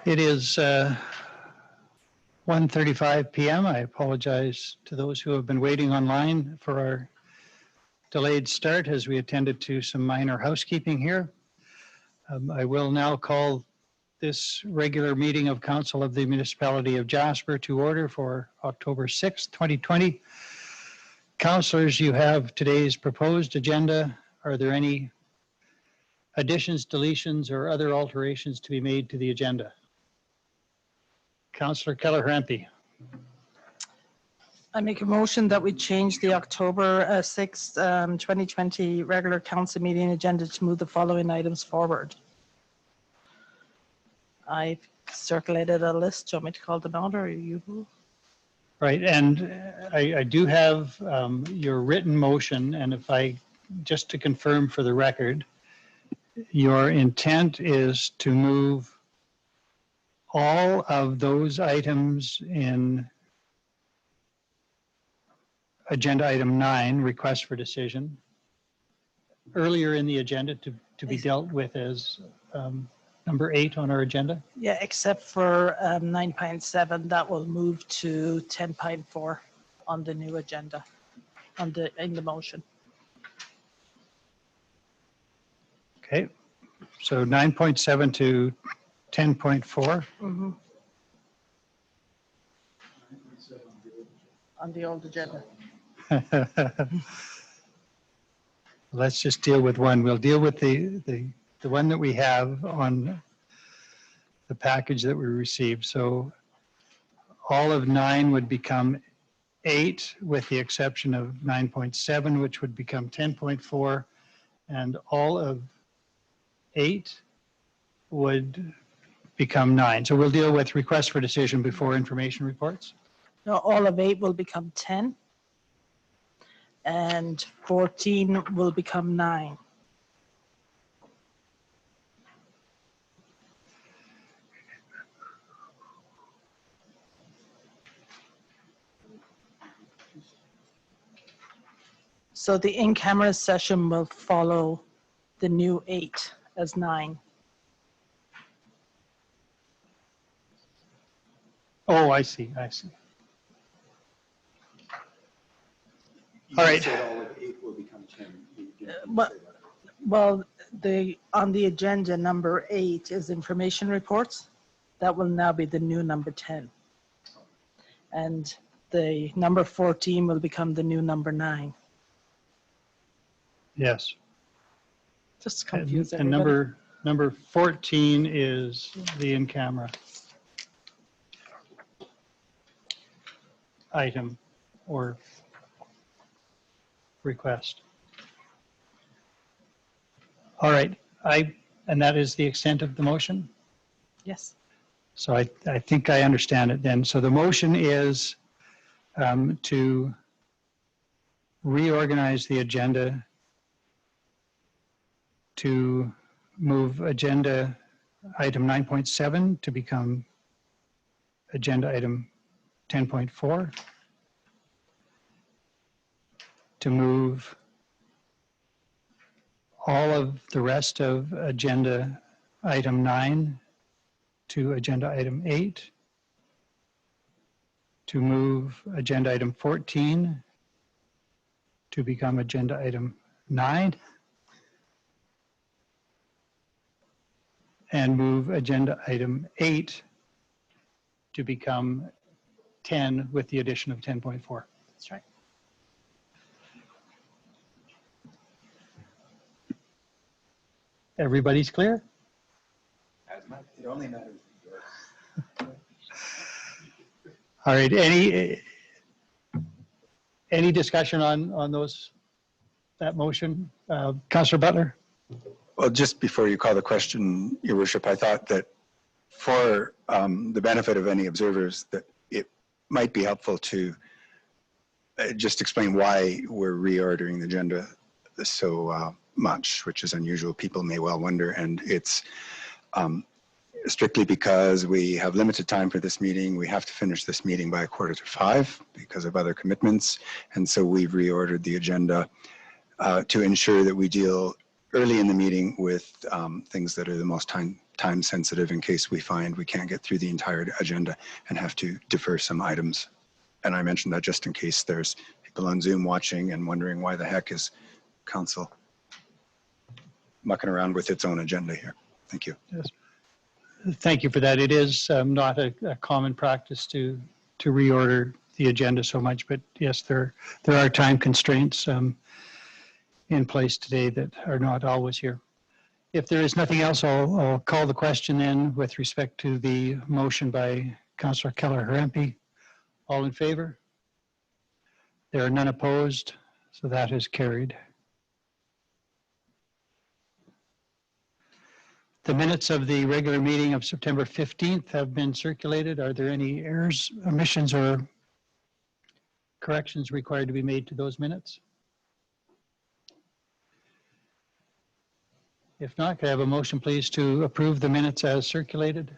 It is 1:35 p.m. I apologize to those who have been waiting online for our delayed start as we attended to some minor housekeeping here. I will now call this regular meeting of Council of the Municipality of Jasper to order for October 6th, 2020. Councillors, you have today's proposed agenda. Are there any additions, deletions, or other alterations to be made to the agenda? Councillor Keller-Hrampe. I make a motion that we change the October 6th, 2020 regular council meeting agenda to move the following items forward. I've circulated a list. Do you want me to call them out or you? Right, and I do have your written motion, and if I, just to confirm for the record, your intent is to move all of those items in agenda item 9, request for decision, earlier in the agenda to be dealt with as number 8 on our agenda? Yeah, except for 9.7, that will move to 10.4 on the new agenda, in the motion. Okay, so 9.7 to 10.4. Mm-hmm. On the old agenda. Let's just deal with one. We'll deal with the one that we have on the package that we received. So all of 9 would become 8 with the exception of 9.7, which would become 10.4, and all of 8 would become 9. So we'll deal with requests for decision before information reports. No, all of 8 will become 10 and 14 will become 9. So the in-camera session will follow the new 8 as 9. Oh, I see. All right. All of 8 will become 10. Well, on the agenda, number 8 is information reports. That will now be the new number 10. And the number 14 will become the new number 9. Yes. Just confuse And number 14 is the in-camera item or request. All right, and that is the extent of the motion? Yes. So I think I understand it then. So the motion is to reorganize the agenda to move agenda item 9.7 to become agenda item 10.4, to move all of the rest of agenda item 9 to agenda item 8, to move agenda item 14 to become agenda item 9, and move agenda item 8 to become 10 with the addition of 10.4. That's right. Everybody's clear? It only matters. All right, any discussion on that motion? Councillor Butler? Well, just before you call the question, Your Worship, I thought that for the benefit of any observers, that it might be helpful to just explain why we're reordering the agenda so much, which is unusual. People may well wonder, and it's strictly because we have limited time for this meeting. We have to finish this meeting by 4:45 because of other commitments, and so we've reordered the agenda to ensure that we deal early in the meeting with things that are the most time sensitive in case we find we can't get through the entire agenda and have to defer some items. And I mentioned that just in case there's people on Zoom watching and wondering why the heck is council mucking around with its own agenda here. Thank you. Yes. Thank you for that. It is not a common practice to reorder the agenda so much, but yes, there are time constraints in place today that are not always here. If there is nothing else, I'll call the question then with respect to the motion by Councillor Keller-Harempy. All in favor? There are none opposed, so that is carried. The minutes of the regular meeting of September 15th have been circulated. Are there any errors, omissions, or corrections required to be made to those minutes? If not, could I have a motion, please, to approve the minutes as circulated?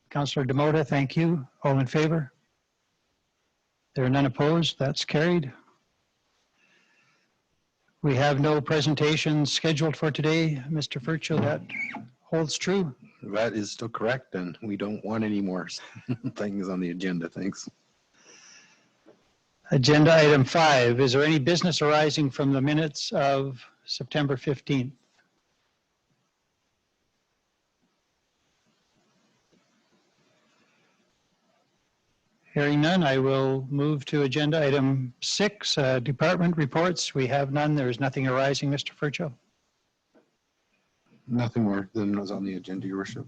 Councillor Demota, thank you. All in favor? There are none opposed. That's carried. We have no presentations scheduled for today. Mr. Furcho, that holds true. That is still correct, and we don't want any more things on the agenda. Thanks. Agenda item 5. Is there any business arising from the minutes of September 15th? Hearing none, I will move to agenda item 6, department reports. We have none. There is nothing arising, Mr. Furcho. Nothing more than was on the agenda, Your Worship.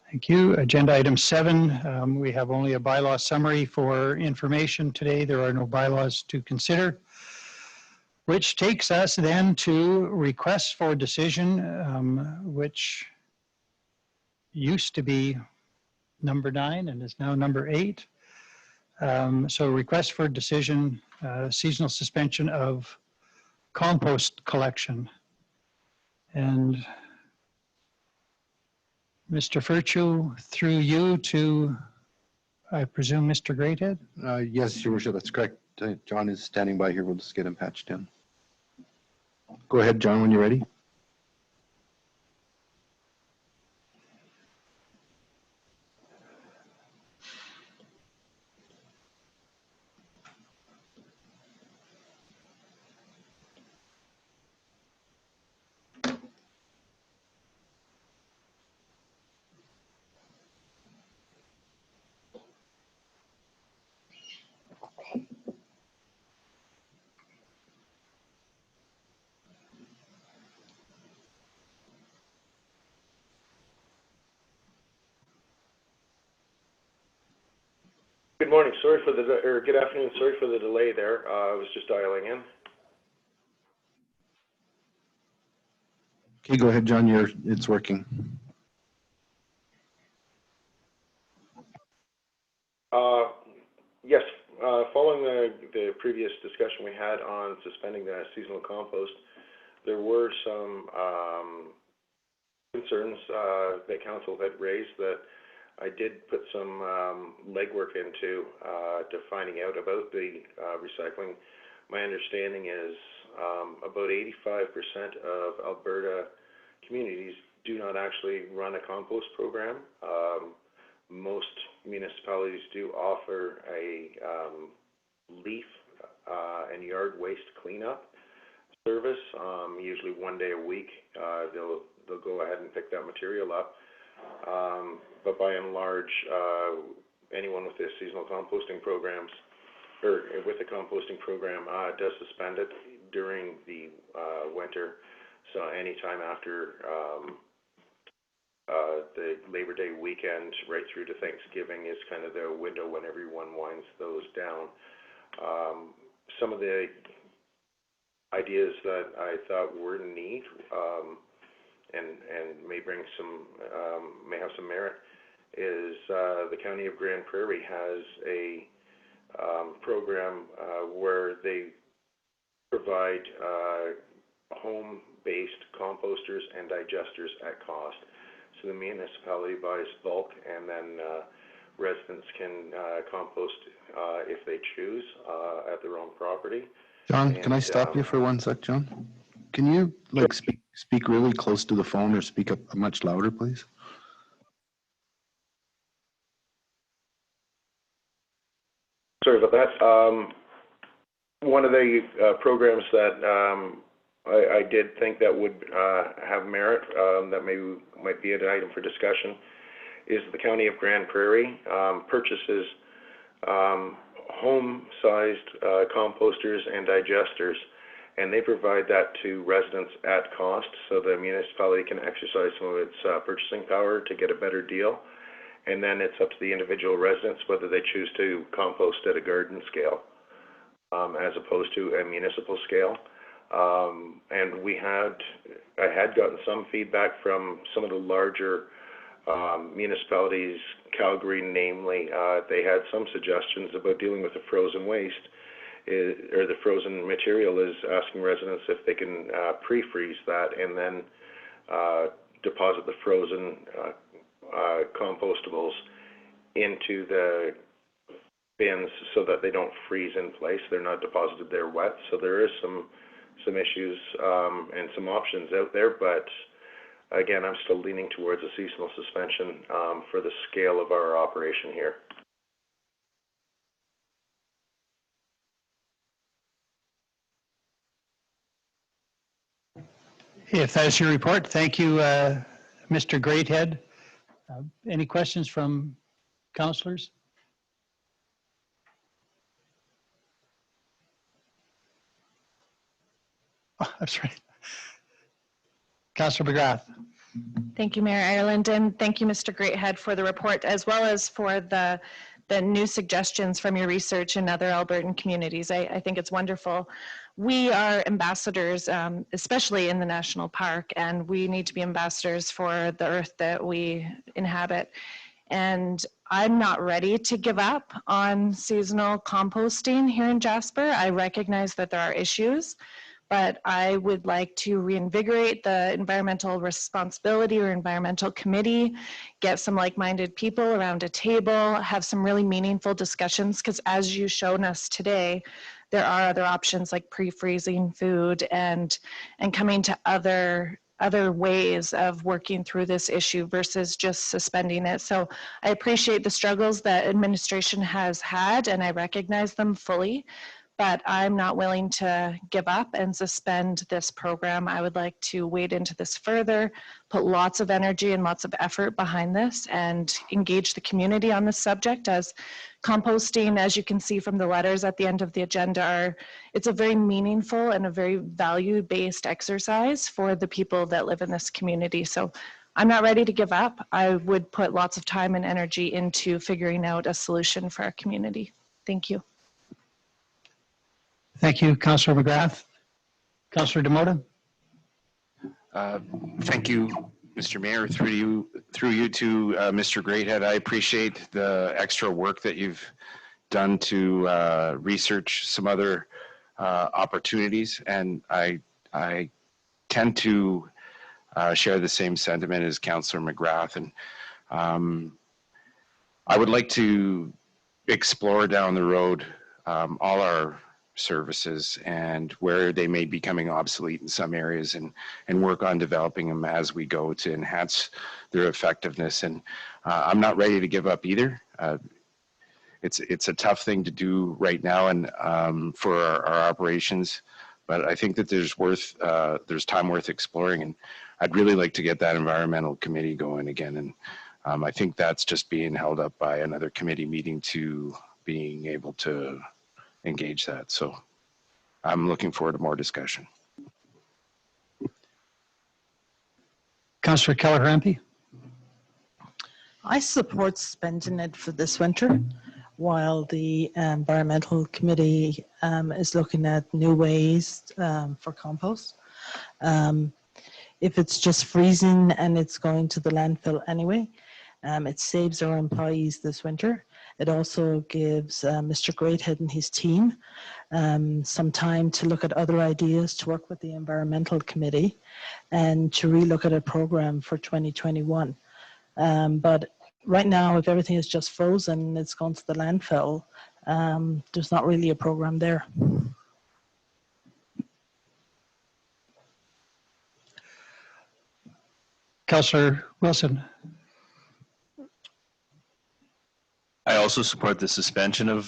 Thank you. Agenda item 7, we have only a bylaw summary for information today. There are no bylaws to consider, which takes us then to requests for decision, which used to be number 9 and is now number 8. So request for decision, seasonal suspension of compost collection. And Mr. Furcho, through you to, I presume, Mr. Greathead? Yes, Your Worship, that's correct. John is standing by here. We'll just get him patched in. Go ahead, John, when you're ready. Good morning. Sorry for the, or good afternoon. Sorry for the delay there. I was just dialing in. Okay, go ahead, John. It's working. Yes, following the previous discussion we had on suspending the seasonal compost, there were some concerns that council had raised that I did put some legwork into to finding out about the recycling. My understanding is about 85% of Alberta communities do not actually run a compost program. Most municipalities do offer a leaf and yard waste cleanup service. Usually one day a week, they'll go ahead and pick that material up. But by and large, anyone with the seasonal composting programs, or with the composting program, does suspend it during the winter. So anytime after the Labor Day weekend, right through to Thanksgiving, is kind of the window when everyone winds those down. Some of the ideas that I thought were neat and may bring some, may have some merit, is the County of Grand Prairie has a program where they provide home-based composters and digesters at cost. So the municipality buys bulk, and then residents can compost if they choose at their own property. John, And, can I stop you for one sec, John? Can you speak Speak really close to the phone or speak up much louder, please. Sorry about that. One of the programs that I did think that would have merit, that maybe might be an item for discussion, is the County of Grand Prairie purchases home-sized composters and digesters, and they provide that to residents at cost, so the municipality can exercise some of its purchasing power to get a better deal. And then it's up to the individual residents whether they choose to compost at a garden scale as opposed to a municipal scale. And I had gotten some feedback from some of the larger municipalities, Calgary namely. They had some suggestions about dealing with the frozen waste, or the frozen material, is asking residents if they can pre-freeze that and then deposit the frozen compostables into the bins so that they don't freeze in place. They're not deposited there wet. So there is some issues and some options out there, but again, I'm still leaning towards a seasonal suspension for the scale of our operation here. If that's your report, thank you, Mr. Greathead. Any questions from councillors? Oh, that's right. Councillor McGrath. Thank you, Mayor Ireland, and thank you, Mr. Greathead, for the report, as well as for the new suggestions from your research in other Albertan communities. I think it's wonderful. We are ambassadors, especially in the national park, and we need to be ambassadors for the earth that we inhabit. And I'm not ready to give up on seasonal composting here in Jasper. I recognize that there are issues, but I would like to reinvigorate the environmental responsibility or environmental committee, get some like-minded people around a table, have some really meaningful discussions, because as you've shown us today, there are other options like pre-freezing food and coming to other ways of working through this issue versus just suspending it. So I appreciate the struggles that administration has had, and I recognize them fully, but I'm not willing to give up and suspend this program. I would like to wade into this further, put lots of energy and lots of effort behind this, and engage the community on this subject, as composting, as you can see from the letters at the end of the agenda, it's a very meaningful and a very value-based exercise for the people that live in this community. So I'm not ready to give up. I would put lots of time and energy into figuring out a solution for our community. Thank you. Thank you, Councillor McGrath. Councillor Demota. Thank you, Mr. Mayor. Through you to Mr. Greathead. I appreciate the extra work that you've done to research some other opportunities, and I tend to share the same sentiment as Councillor McGrath, and I would like to explore down the road all our services and where they may be becoming obsolete in some areas, and work on developing them as we go to enhance their effectiveness. And I'm not ready to give up either. It's a tough thing to do right now and for our operations, but I think that there's time worth exploring, and I'd really like to get that environmental committee going again. And I think that's just being held up by another committee meeting to being able to engage that. So I'm looking forward to more discussion. Councillor Keller-Rampe. I support suspending it for this winter while the environmental committee is looking at new ways for compost. If it's just freezing and it's going to the landfill anyway, it saves our employees this winter. It also gives Mr. Greathead and his team some time to look at other ideas, to work with the environmental committee, and to relook at a program for 2021. But right now, if everything is just frozen, it's gone to the landfill, there's not really a program there. Councillor Wilson. I also support the suspension of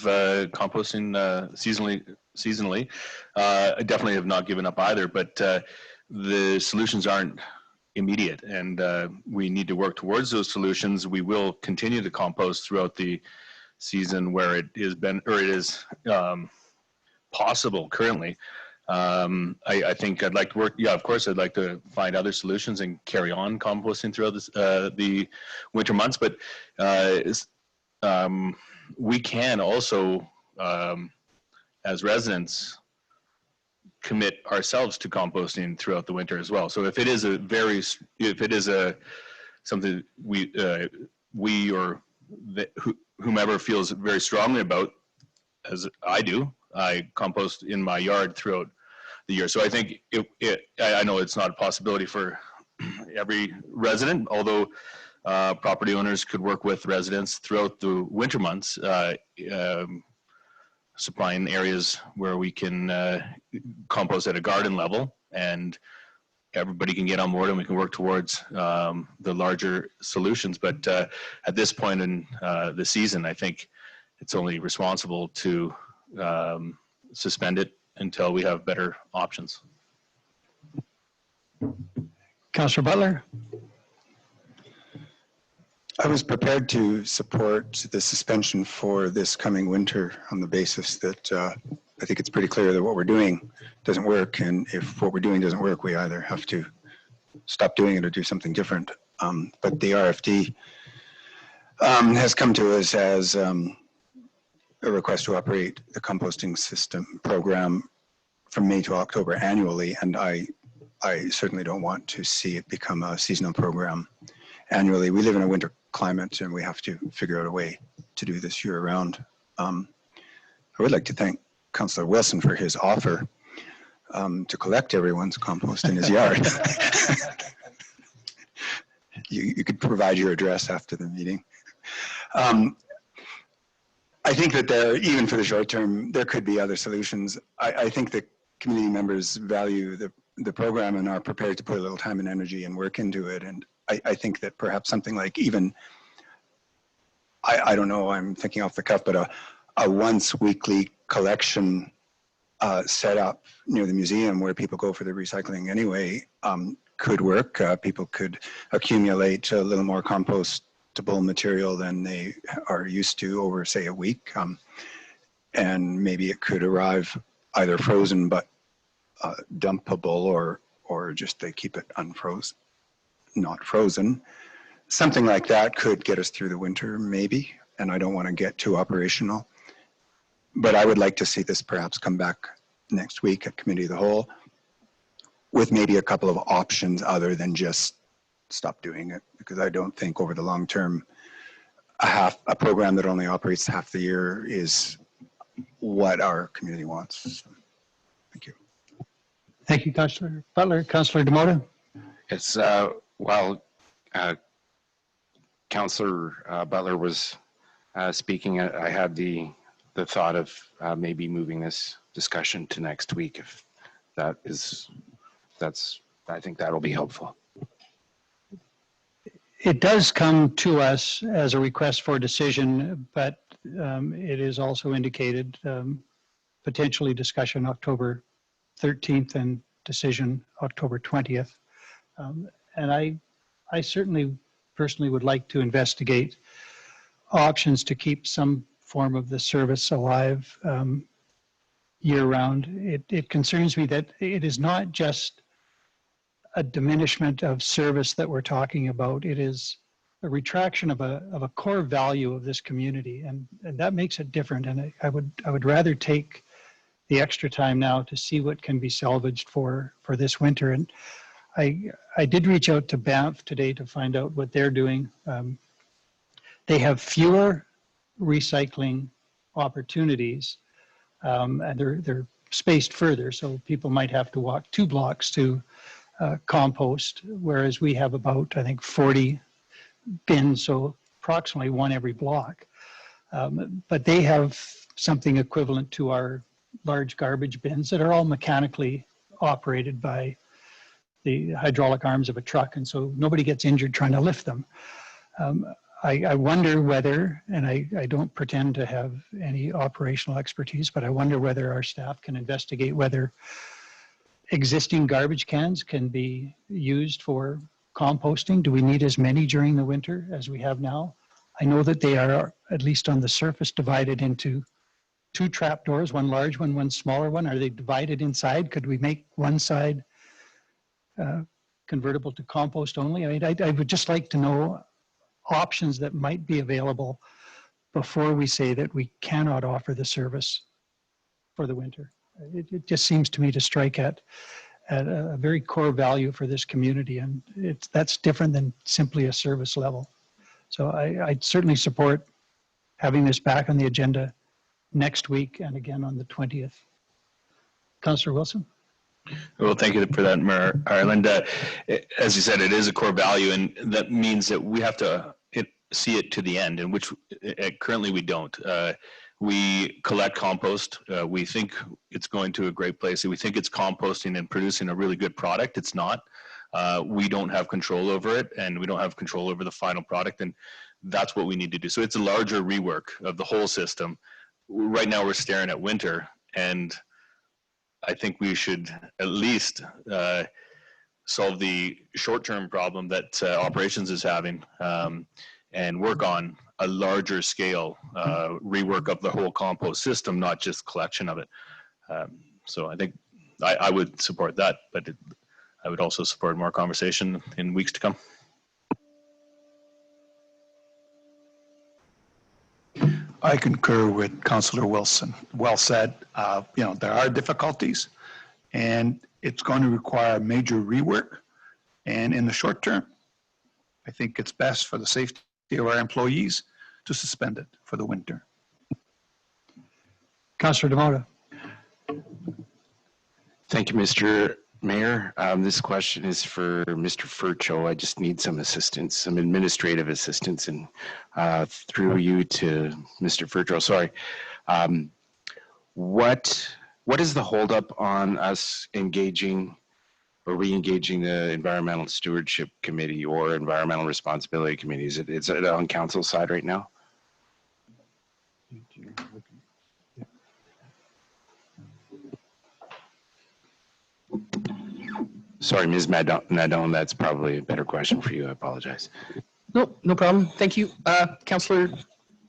composting seasonally. I definitely have not given up either, but the solutions aren't immediate, and we need to work towards those solutions. We will continue to compost throughout the season where it is possible currently. I think I'd like to work. Yeah, of course, I'd like to find other solutions and carry on composting throughout the winter months, but we can also, as residents, commit ourselves to composting throughout the winter as well. So if it is something we or whomever feels very strongly about, as I do, I compost in my yard throughout the year. So I think I know it's not a possibility for every resident, although property owners could work with residents throughout the winter months, supplying areas where we can compost at a garden level, and everybody can get on board and we can work towards the larger solutions. But at this point in the season, I think it's only responsible to suspend it until we have better options. Councillor Butler. I was prepared to support the suspension for this coming winter on the basis that I think it's pretty clear that what we're doing doesn't work, and if what we're doing doesn't work, we either have to stop doing it or do something different. But the RFD has come to us as a request to operate the composting system program from May to October annually, and I certainly don't want to see it become a seasonal program annually. We live in a winter climate and we have to figure out a way to do this year round. I would like to thank Councillor Wilson for his offer to collect everyone's compost in his yard. You could provide your address after the meeting. I think that even for the short term, there could be other solutions. I think that community members value the program and are prepared to put a little time and energy and work into it. And I think that perhaps something like even, I don't know, I'm thinking off the cuff, but a once weekly collection set up near the museum where people go for the recycling anyway could work. People could accumulate a little more compostable material than they are used to over, say, a week. And maybe it could arrive either frozen but dumpable, or just they keep it unfrozen, not frozen. Something like that could get us through the winter, maybe, and I don't want to get too operational. But I would like to see this perhaps come back next week at Committee of the Whole with maybe a couple of options other than just stop doing it, because I don't think over the long term, a program that only operates half the year is what our community wants. So, thank you. Thank you, Councillor Butler. Councillor Demota. It's, while Councillor Butler was speaking, I had the thought of maybe moving this discussion to next week. If I think that'll be helpful. It does come to us as a request for decision, but it is also indicated potentially discussion October 13th and decision October 20th. And I certainly personally would like to investigate options to keep some form of the service alive year round. It concerns me that it is not just a diminishment of service that we're talking about. It is a retraction of a core value of this community, and that makes it different. And I would rather take the extra time now to see what can be salvaged for this winter. And I did reach out to Banff today to find out what they're doing. They have fewer recycling opportunities, and they're spaced further, so people might have to walk 2 blocks to compost, whereas we have about, I think, 40 bins, so approximately 1 every block. But they have something equivalent to our large garbage bins that are all mechanically operated by the hydraulic arms of a truck, and so nobody gets injured trying to lift them. I wonder whether, and I don't pretend to have any operational expertise, but I wonder whether our staff can investigate whether existing garbage cans can be used for composting. Do we need as many during the winter as we have now? I know that they are, at least on the surface, divided into 2 trap doors, one large one, one smaller one. Are they divided inside? Could we make one side convertible to compost only? I mean, I would just like to know options that might be available before we say that we cannot offer the service for the winter. It just seems to me to strike at a very core value for this community, and that's different than simply a service level. So I'd certainly support having this back on the agenda next week and again on the 20th. Councillor Wilson? Well, thank you for that, Mayor Ireland. As you said, it is a core value, and that means that we have to see it to the end, in which currently we don't. We collect compost. We think it's going to a great place. We think it's composting and producing a really good product. It's not. We don't have control over it, and we don't have control over the final product, and that's what we need to do. So it's a larger rework of the whole system. Right now we're staring at winter, and I think we should at least solve the short-term problem that operations is having, and work on a larger scale rework of the whole compost system, not just collection of it. So I think I would support that, but I would also support more conversation in weeks to come. I concur with Councillor Wilson. Well said. There are difficulties, and it's going to require major rework. And in the short term, I think it's best for the safety of our employees to suspend it for the winter. Councillor Demota? Thank you, Mr. Mayor. This question is for Mr. Furcho. I just need some assistance, some administrative assistance, and through you to Mr. Furcho. Sorry. What is the holdup on us engaging or re-engaging the Environmental Stewardship Committee or Environmental Responsibility Committee? Is it on council side right now? Sorry, Ms. Nadone, that's probably a better question for you. I apologize. No, no problem. Thank you. Councillor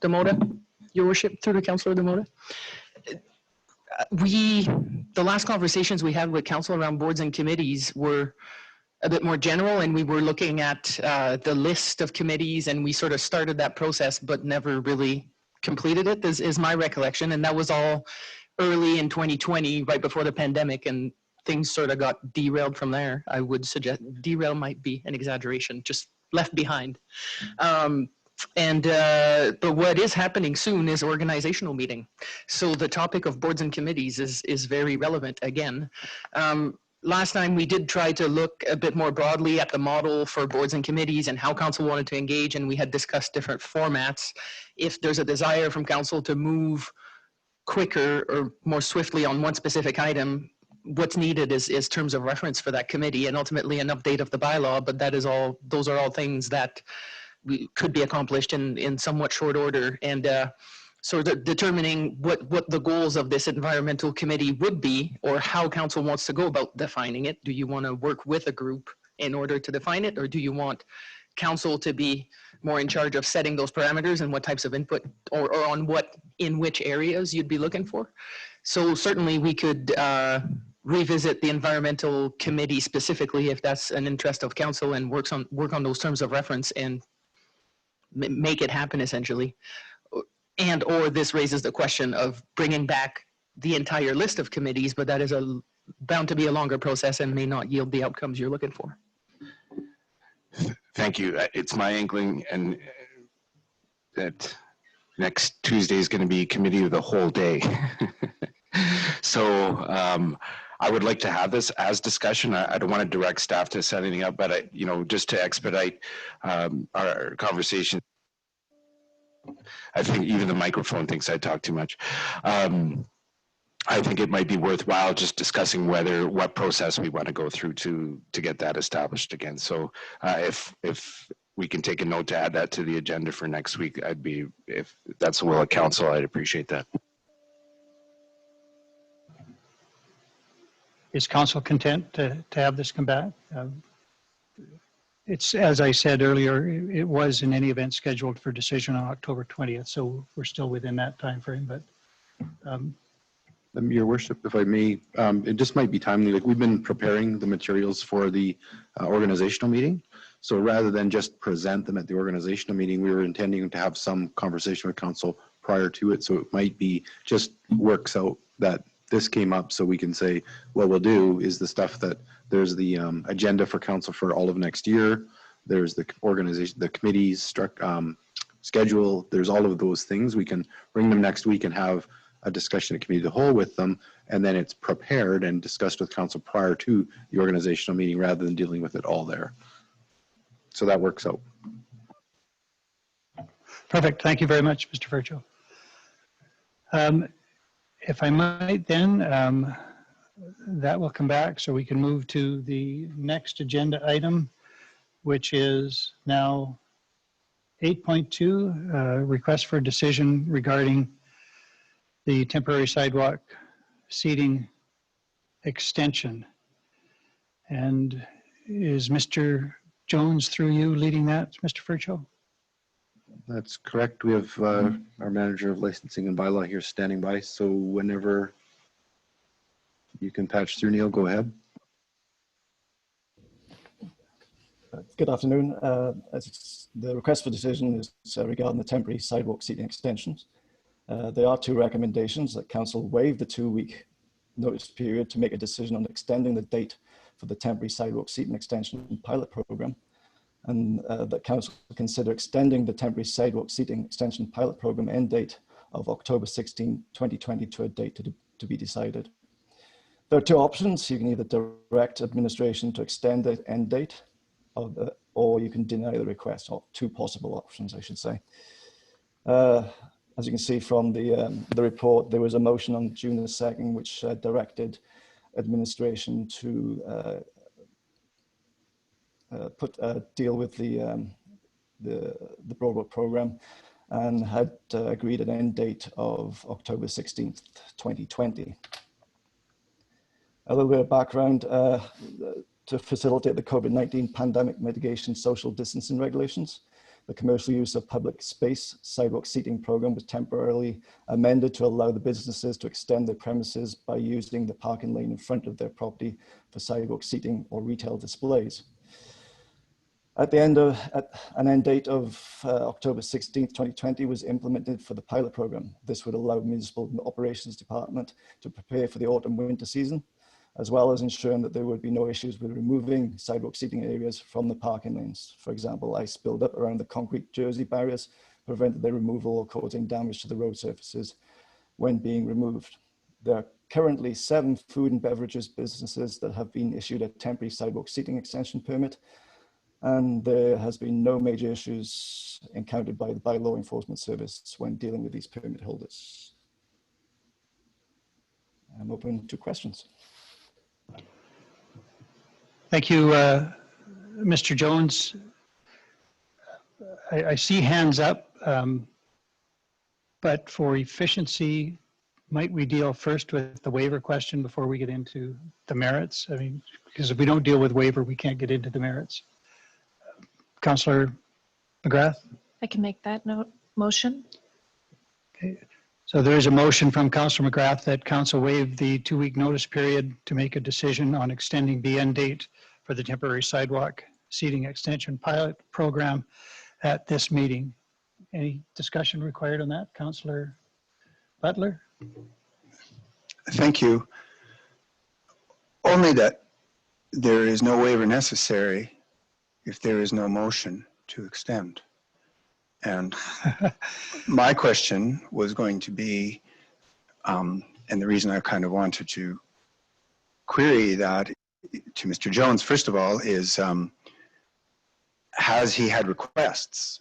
Demota, Your Worship, through to Councillor Demota. The last conversations we had with council around boards and committees were a bit more general, and we were looking at the list of committees, and we sort of started that process but never really completed it, is my recollection. And that was all early in 2020, right before the pandemic, and things sort of got derailed from there. I would suggest derail might be an exaggeration, just left behind. But what is happening soon is organizational meeting. So the topic of boards and committees is very relevant again. Last time we did try to look a bit more broadly at the model for boards and committees and how council wanted to engage, and we had discussed different formats. If there's a desire from council to move quicker or more swiftly on one specific item, what's needed is terms of reference for that committee and ultimately an update of the bylaw, but those are all things that could be accomplished in somewhat short order. And so determining what the goals of this environmental committee would be, or how council wants to go about defining it. Do you want to work with a group in order to define it, or do you want council to be more in charge of setting those parameters and what types of input, or in which areas you'd be looking for? So certainly we could revisit the environmental committee specifically if that's an interest of council, and work on those terms of reference and make it happen essentially. And or this raises the question of bringing back the entire list of committees, but that is bound to be a longer process and may not yield the outcomes you're looking for. Thank you. It's my inkling, and that next Tuesday is going to be committee of the whole day. So I would like to have this as discussion. I don't want to direct staff to set anything up, but just to expedite our conversation. I think even the microphone thinks I talk too much. I think it might be worthwhile just discussing what process we want to go through to get that established again. So if we can take a note to add that to the agenda for next week, if that's the will of council, I'd appreciate that. Is council content to have this come back? It's, as I said earlier, it was in any event scheduled for decision on October 20th, so we're still within that time frame. But Your Worship, if I may, it just might be timely. Like, we've been preparing the materials for the organizational meeting. So rather than just present them at the organizational meeting, we were intending to have some conversation with council prior to it. So it might be just works out that this came up, so we can say, what we'll do is the stuff that there's the agenda for council for all of next year. There's the organization, the committee's schedule. There's all of those things. We can bring them next week and have a discussion at committee of the whole with them, and then it's prepared and discussed with council prior to the organizational meeting rather than dealing with it all there. So that works out. perfect. Thank you very much, Mr. Virchow. If I might then, that will come back so we can move to the next agenda item, which is now 8.2, request for decision regarding the temporary sidewalk seating extension. And is Mr. Jones, through you, leading that, Mr. Virchow? That's correct. We have our manager of licensing and bylaw here standing by. So whenever you can patch through, Neil, go ahead. Good afternoon. The request for decision is regarding the temporary sidewalk seating extensions. There are two recommendations: that council waive the 2-week notice period to make a decision on extending the date for the temporary sidewalk seating extension pilot program, and that council consider extending the temporary sidewalk seating extension pilot program end date of October 16, 2020 to a date to be decided. There are two options. You can either direct administration to extend the end date, or you can deny the request, or two possible options, I should say. As you can see from the report, there was a motion on June the 2nd, which directed administration to deal with the Broadwalk program, and had agreed an end date of October 16th, 2020. A little bit of background: to facilitate the COVID-19 pandemic mitigation social distancing regulations, the commercial use of public space sidewalk seating program was temporarily amended to allow the businesses to extend their premises by using the parking lane in front of their property for sidewalk seating or retail displays. At an end date of October 16th, 2020 was implemented for the pilot program. This would allow municipal operations department to prepare for the autumn winter season, as well as ensuring that there would be no issues with removing sidewalk seating areas from the parking lanes. For example, ice buildup around the concrete jersey barriers prevented their removal or causing damage to the road surfaces when being removed. There are currently 7 food and beverages businesses that have been issued a temporary sidewalk seating extension permit, and there has been no major issues encountered by law enforcement service when dealing with these permit holders. I'm open to questions. Thank you, Mr. Jones. I see hands up, but for efficiency, might we deal first with the waiver question before we get into the merits? I mean, because if we don't deal with waiver, we can't get into the merits. Councillor McGrath? I can make that motion. Okay. So there is a motion from Councillor McGrath that council waive the 2-week notice period to make a decision on extending the end date for the temporary sidewalk seating extension pilot program at this meeting. Any discussion required on that? Councillor Butler? Thank you. Only that there is no waiver necessary if there is no motion to extend. And my question was going to be, and the reason I kind of wanted to query that to Mr. Jones, first of all, is has he had requests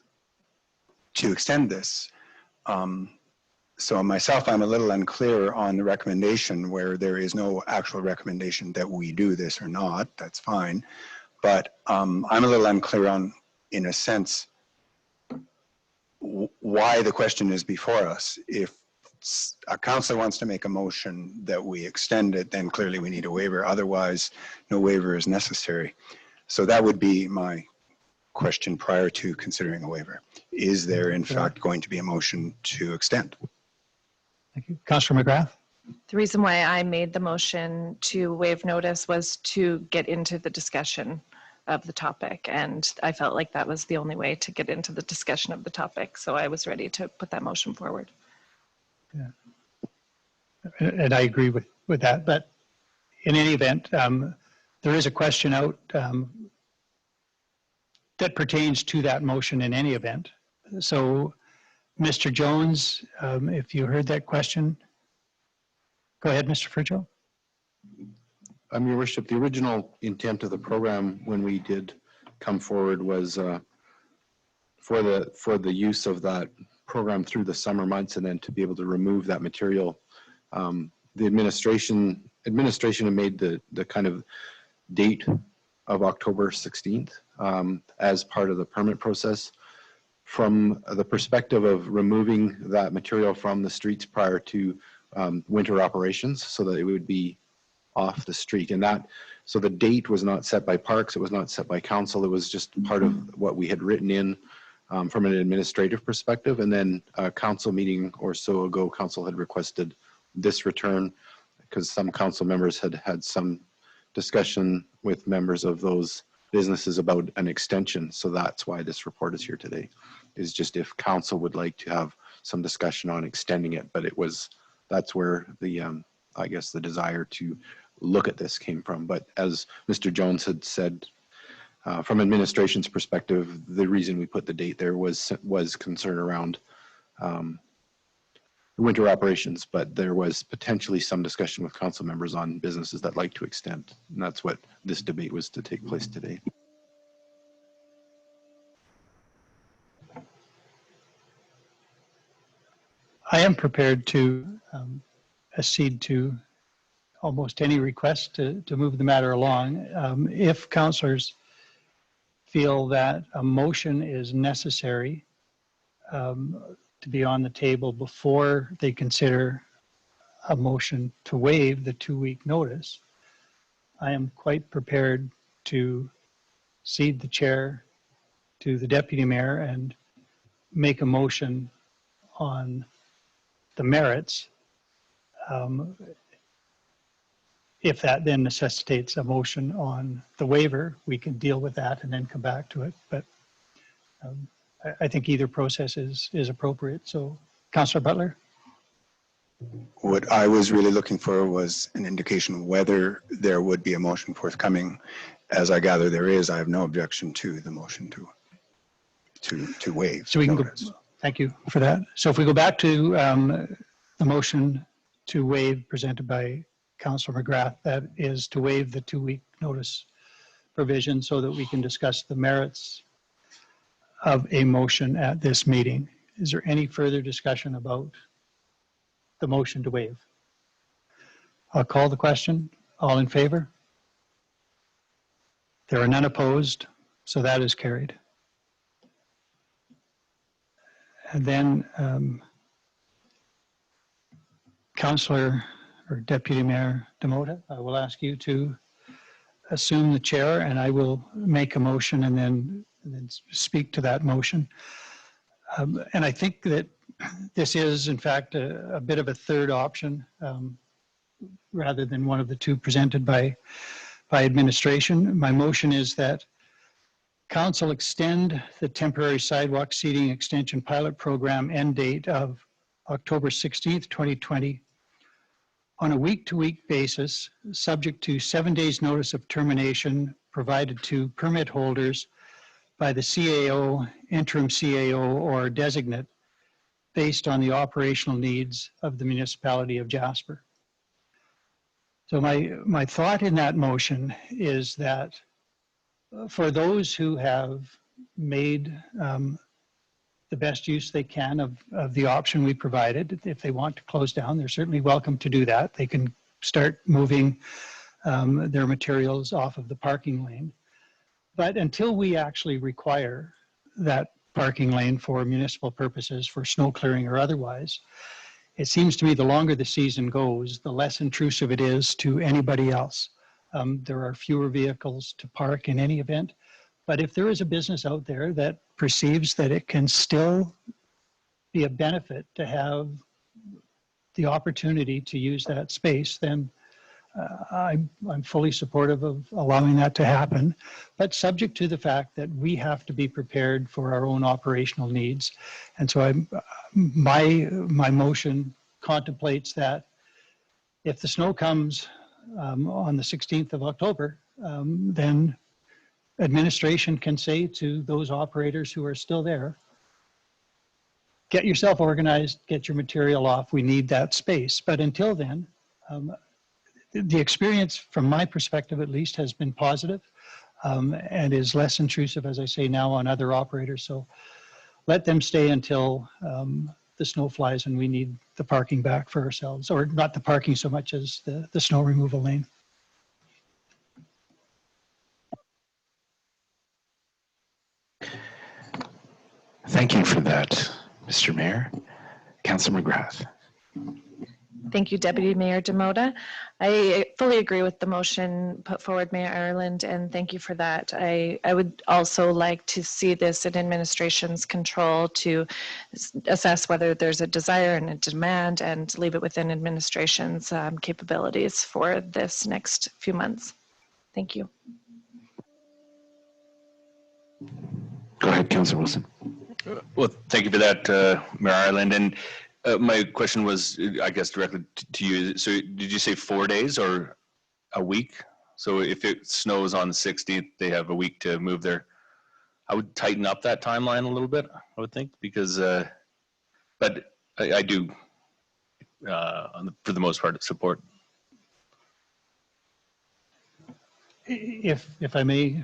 to extend this? So myself, I'm a little unclear on the recommendation where there is no actual recommendation that we do this or not. That's fine. But I'm a little unclear on, in a sense, why the question is before us. If a councillor wants to make a motion that we extend it, then clearly we need a waiver. Otherwise, no waiver is necessary. So that would be my question prior to considering a waiver. Is there in fact going to be a motion to extend? Thank you. Councillor McGrath? The reason why I made the motion to waive notice was to get into the discussion of the topic. And I felt like that was the only way to get into the discussion of the topic. So I was ready to put that motion forward. Yeah. And I agree with that. But in any event, there is a question out that pertains to that motion in any event. So, Mr. Jones, if you heard that question, go ahead, Mr. Furjo. Your worship, the original intent of the program when we did come forward was for the use of that program through the summer months, and then to be able to remove that material. The administration had made the kind of date of October 16th as part of the permit process. From the perspective of removing that material from the streets prior to winter operations, so that it would be off the street. And that, so the date was not set by Parks, it was not set by council, it was just part of what we had written in from an administrative perspective. And then a council meeting or so ago, council had requested this return because some council members had had some discussion with members of those businesses about an extension. So that's why this report is here today, is just if council would like to have some discussion on extending it. But it was, that's where the, I guess the desire to look at this came from. But as Mr. Jones had said, from administration's perspective, the reason we put the date there was concern around winter operations, but there was potentially some discussion with council members on businesses that like to extend. And that's what this debate was to take place today. I am prepared to accede to almost any request to move the matter along. If councillors feel that a motion is necessary to be on the table before they consider a motion to waive the 2-week notice, I am quite prepared to cede the chair to the deputy mayor and make a motion on the merits. If that then necessitates a motion on the waiver, we can deal with that and then come back to it. But I think either process is appropriate. So, Councillor Butler? What I was really looking for was an indication whether there would be a motion forthcoming. As I gather there is, I have no objection to the motion to waive. So we can go, thank you for that. So if we go back to the motion to waive presented by Councillor McGrath, that is to waive the 2-week notice provision so that we can discuss the merits of a motion at this meeting. Is there any further discussion about the motion to waive? I'll call the question. All in favor? There are none opposed, so that is carried. And then Councillor or Deputy Mayor Demota, I will ask you to assume the chair, and I will make a motion and then speak to that motion. And I think that this is, in fact, a bit of a third option rather than one of the two presented by administration. My motion is that Council extend the temporary sidewalk seating extension pilot program end date of October 16th, 2020 on a week-to-week basis, subject to 7 days notice of termination provided to permit holders by the CAO, interim CAO, or designate based on the operational needs of the municipality of Jasper. So my thought in that motion is that for those who have made the best use they can of the option we provided. If they want to close down, they're certainly welcome to do that. They can start moving their materials off of the parking lane. But until we actually require that parking lane for municipal purposes, for snow clearing or otherwise, it seems to me the longer the season goes, the less intrusive it is to anybody else. There are fewer vehicles to park in any event. But if there is a business out there that perceives that it can still be a benefit to have the opportunity to use that space, then I'm fully supportive of allowing that to happen, but subject to the fact that we have to be prepared for our own operational needs. And so my motion contemplates that if the snow comes on the 16th of October, then administration can say to those operators who are still there, get yourself organized, get your material off, we need that space. But until then, the experience from my perspective at least has been positive and is less intrusive, as I say now, on other operators. So let them stay until the snow flies and we need the parking back for ourselves, or not the parking so much as the snow removal lane. Thank you for that, Mr. Mayor. Councillor McGrath. Thank you, Deputy Mayor Demota. I fully agree with the motion put forward, Mayor Ireland, and thank you for that. I would also like to see this in administration's control to assess whether there's a desire and a demand and leave it within administration's capabilities for this next few months. Thank you. Go ahead, Councillor Wilson. Well, thank you for that, Mayor Ireland. And my question was, I guess, directly to you. So did you say 4 days or a week? So if it snows on the 16th, they have a week to move their, I would tighten up that timeline a little bit, I would think, because, but I do, for the most part, support. If I may,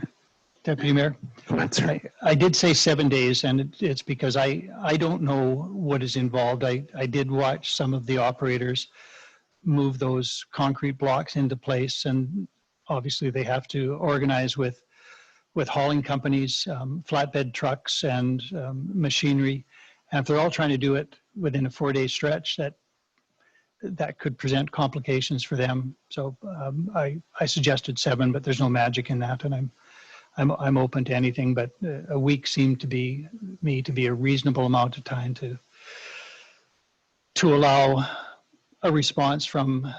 Deputy Mayor. Go ahead, sir. I did say 7 days, and it's because I don't know what is involved. I did watch some of the operators move those concrete blocks into place, and obviously they have to organize with hauling companies, flatbed trucks, and machinery. And if they're all trying to do it within a 4-day stretch, that could present complications for them. So I suggested 7, but there's no magic in that, and I'm open to anything, but a week seemed to be a reasonable amount of time to allow a response from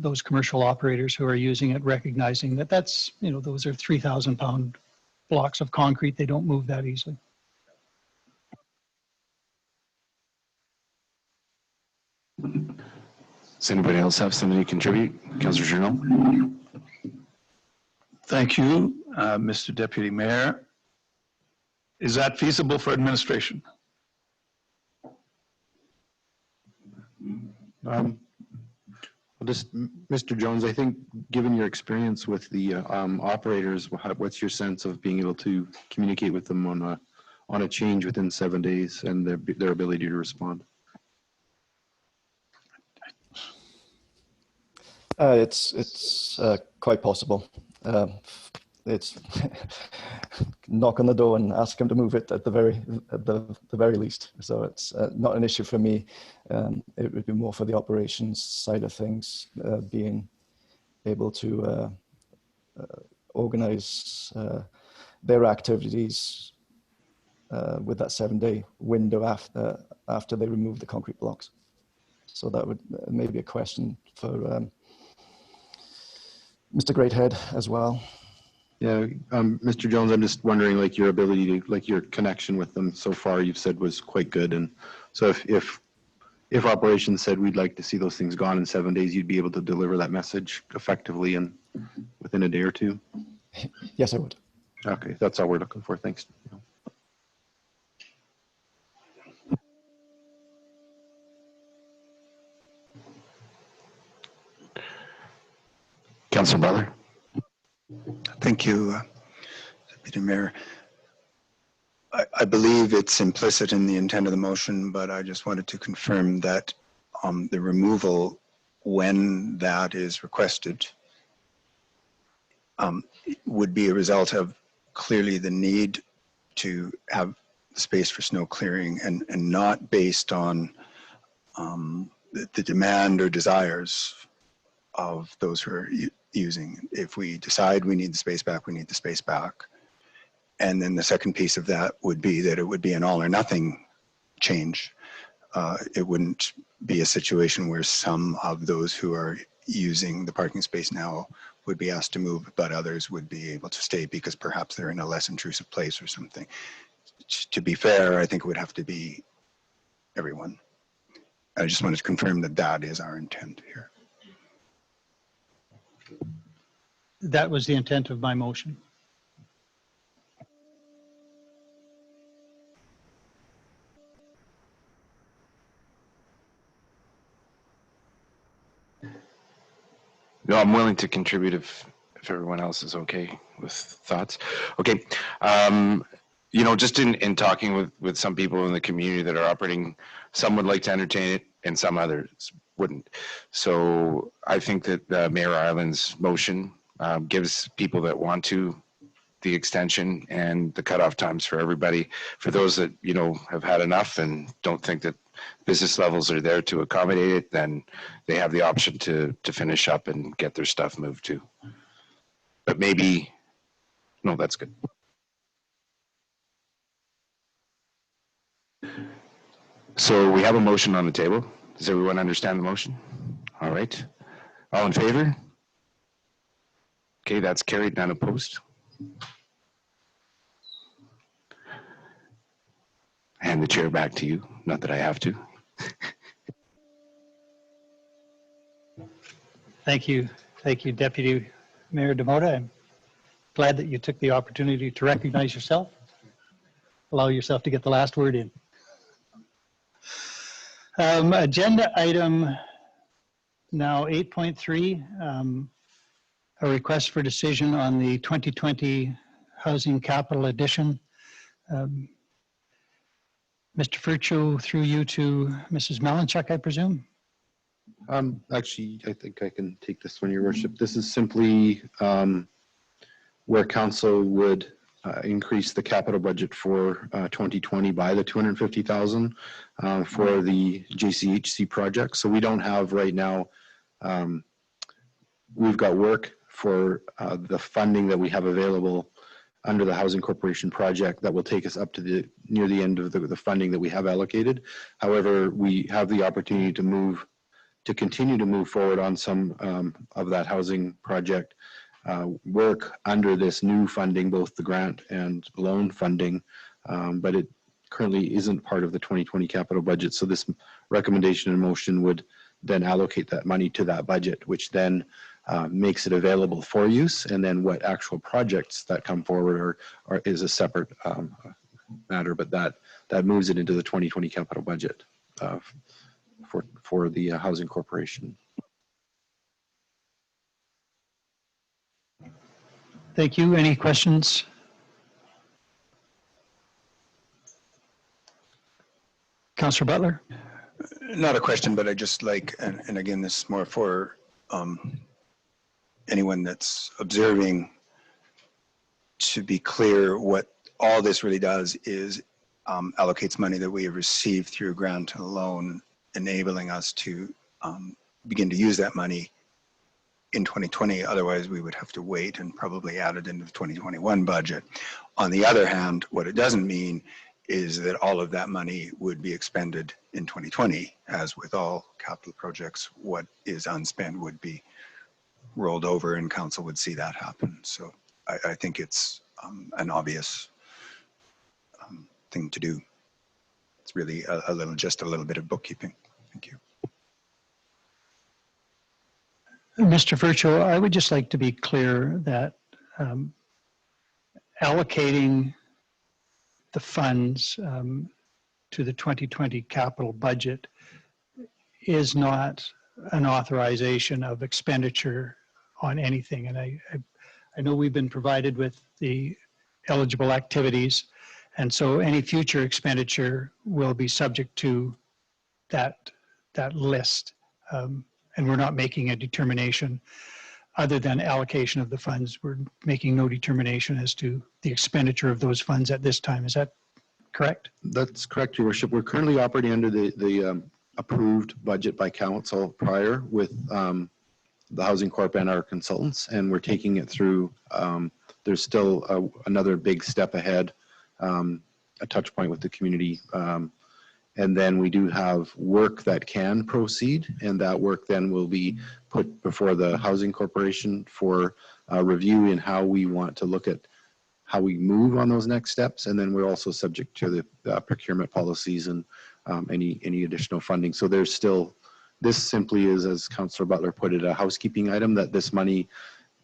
those commercial operators who are using it, recognizing that that's, those are 3,000-pound blocks of concrete. They don't move that easily. Does anybody else have something to contribute? Councillor Journal. Thank you, Mr. Deputy Mayor. Is that feasible for administration? Just, Mr. Jones, I think given your experience with the operators, what's your sense of being able to communicate with them on a change within 7 days and their ability to respond? It's quite possible. It's knock on the door and ask him to move it at the very least. So it's not an issue for me. It would be more for the operations side of things, being able to organize their activities with that 7-day window after they remove the concrete blocks. So that would maybe a question for Mr. Greathead as well. Yeah, Mr. Jones, I'm just wondering, like, your ability to, like, your connection with them so far, you've said was quite good. And so if operations said we'd like to see those things gone in 7 days, you'd be able to deliver that message effectively and within a day or two? Yes, I would. Okay, that's all we're looking for. Thanks. Councillor Butler. Thank you, Deputy Mayor. I believe it's implicit in the intent of the motion, but I just wanted to confirm that the removal, when that is requested, would be a result of clearly the need to have space for snow clearing and not based on the demand or desires of those who are using. If we decide we need the space back, we need the space back. And then the second piece of that would be that it would be an all or nothing change. It wouldn't be a situation where some of those who are using the parking space now would be asked to move, but others would be able to stay because perhaps they're in a less intrusive place or something. To be fair, I think it would have to be everyone. I just wanted to confirm that that is our intent here. That was the intent of my motion. No, I'm willing to contribute if everyone else is okay with thoughts. Okay. You know, just in talking with some people in the community that are operating, some would like to entertain it and some others wouldn't. So I think that Mayor Ireland's motion gives people that want to the extension and the cutoff times for everybody. For those that, you know, have had enough and don't think that business levels are there to accommodate it, then they have the option to finish up and get their stuff moved too. But maybe, no, that's good. So we have a motion on the table. Does everyone understand the motion? All right. All in favor? Okay, that's carried, none opposed. Hand the chair back to you. Not that I have to. Thank you. Thank you, Deputy Mayor Demota. I'm glad that you took the opportunity to recognize yourself. Allow yourself to get the last word in. Agenda item now 8.3, a request for decision on the 2020 Housing Capital Edition. Mr. Furcho, through you to Mrs. Malinchuk, I presume? Actually, I think I can take this one, Your Worship. This is simply where council would increase the capital budget for 2020 by the $250,000 for the JCHC project. So we don't have right now, we've got work for the funding that we have available under the Housing Corporation project that will take us up to near the end of the funding that we have allocated. However, we have the opportunity to continue to move forward on some of that housing project work under this new funding, both the grant and loan funding, but it currently isn't part of the 2020 capital budget. So this recommendation and motion would then allocate that money to that budget, which then makes it available for use. And then what actual projects that come forward is a separate matter, but that moves it into the 2020 capital budget for the Housing Corporation. Thank you. Any questions? Councillor Butler? Not a question, but I just like, and again, this is more for anyone that's observing, to be clear, what all this really does is allocates money that we have received through a grant and a loan, enabling us to begin to use that money in 2020. Otherwise, we would have to wait and probably add it into the 2021 budget. On the other hand, what it doesn't mean is that all of that money would be expended in 2020. As with all capital projects, what is unspent would be rolled over and council would see that happen. So I think it's an obvious thing to do. It's really just a little bit of bookkeeping. Thank you. Mr. Furcho, I would just like to be clear that allocating the funds to the 2020 capital budget is not an authorization of expenditure on anything. And I know we've been provided with the eligible activities, And so any future expenditure will be subject to that list. And we're not making a determination other than allocation of the funds. We're making no determination as to the expenditure of those funds at this time. Is that correct? That's correct, Your Worship. We're currently operating under the approved budget by council prior with the Housing Corp and our consultants, and we're taking it through. There's still another big step ahead, a touch point with the community. And then we do have work that can proceed, and that work then will be put before the Housing Corporation for review in how we want to look at how we move on those next steps. And then we're also subject to the procurement policies and any additional funding. So there's still, this simply is, as Councillor Butler put it, a housekeeping item that this money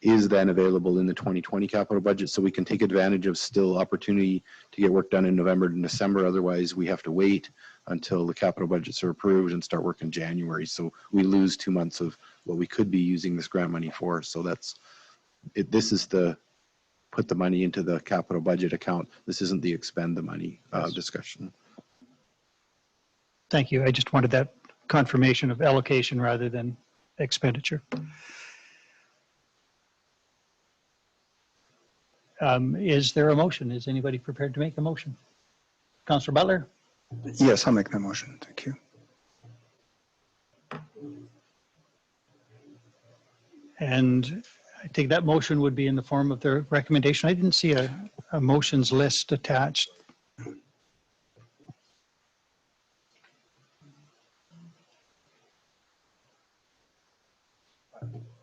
is then available in the 2020 capital budget, so we can take advantage of still opportunity to get work done in November and December. Otherwise, we have to wait until the capital budgets are approved and start work in January. So we lose 2 months of what we could be using this grant money for. So that's it. This is the put the money into the capital budget account. This isn't the expend the money discussion. Thank you. I just wanted that confirmation of allocation rather than expenditure. Is there a motion? Is anybody prepared to make a motion? Councillor Butler? Yes, I'll make that motion. Thank you. And I think that motion would be in the form of the recommendation. I didn't see a motions list attached.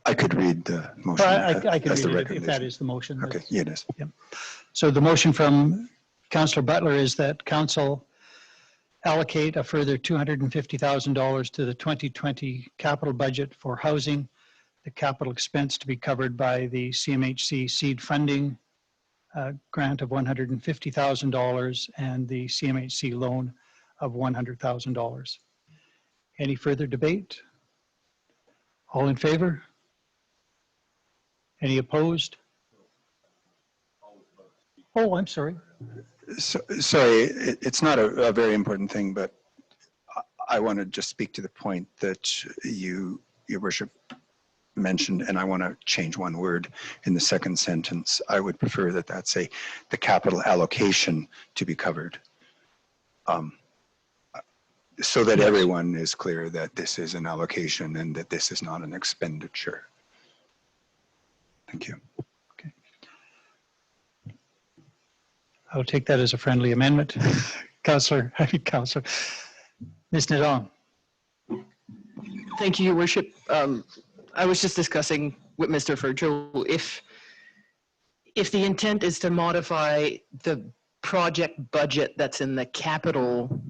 I could read the motion. I can as the read it if that recommendation. is the motion. Okay, yeah, it is. So the motion from Councillor Butler is that council allocate a further $250,000 to the 2020 capital budget for housing, the capital expense to be covered by the CMHC seed funding grant of $150,000 and the CMHC loan of $100,000. Any further debate? All in favor? Any opposed? Oh, I'm sorry. So, sorry, it's not a very important thing, but I want to just speak to the point that Your Worship mentioned, and I want to change one word in the second sentence. I would prefer that that say the capital allocation to be covered, so that everyone is clear that this is an allocation and that this is not an expenditure. Thank you. Okay. I'll take that as a friendly amendment. Councillor, Ms. Nadon. Thank you, Your Worship. I was just discussing with Mr. Furjo, if the intent is to modify the project budget that's in the capital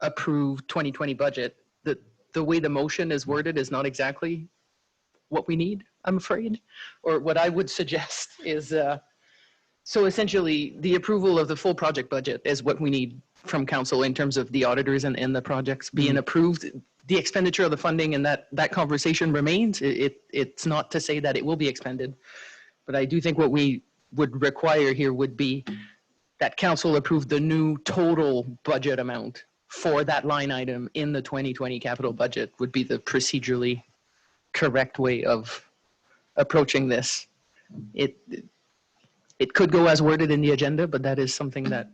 approved 2020 budget, the way the motion is worded is not exactly what we need, I'm afraid. Or what I would suggest is, so essentially the approval of the full project budget is what we need from council in terms of the auditors and the projects being approved. The expenditure of the funding and that conversation remains. It's not to say that it will be expended, but I do think what we would require here would be that council approve the new total budget amount for that line item in the 2020 capital budget would be the procedurally correct way of approaching this. It could go as worded in the agenda, but that is something that.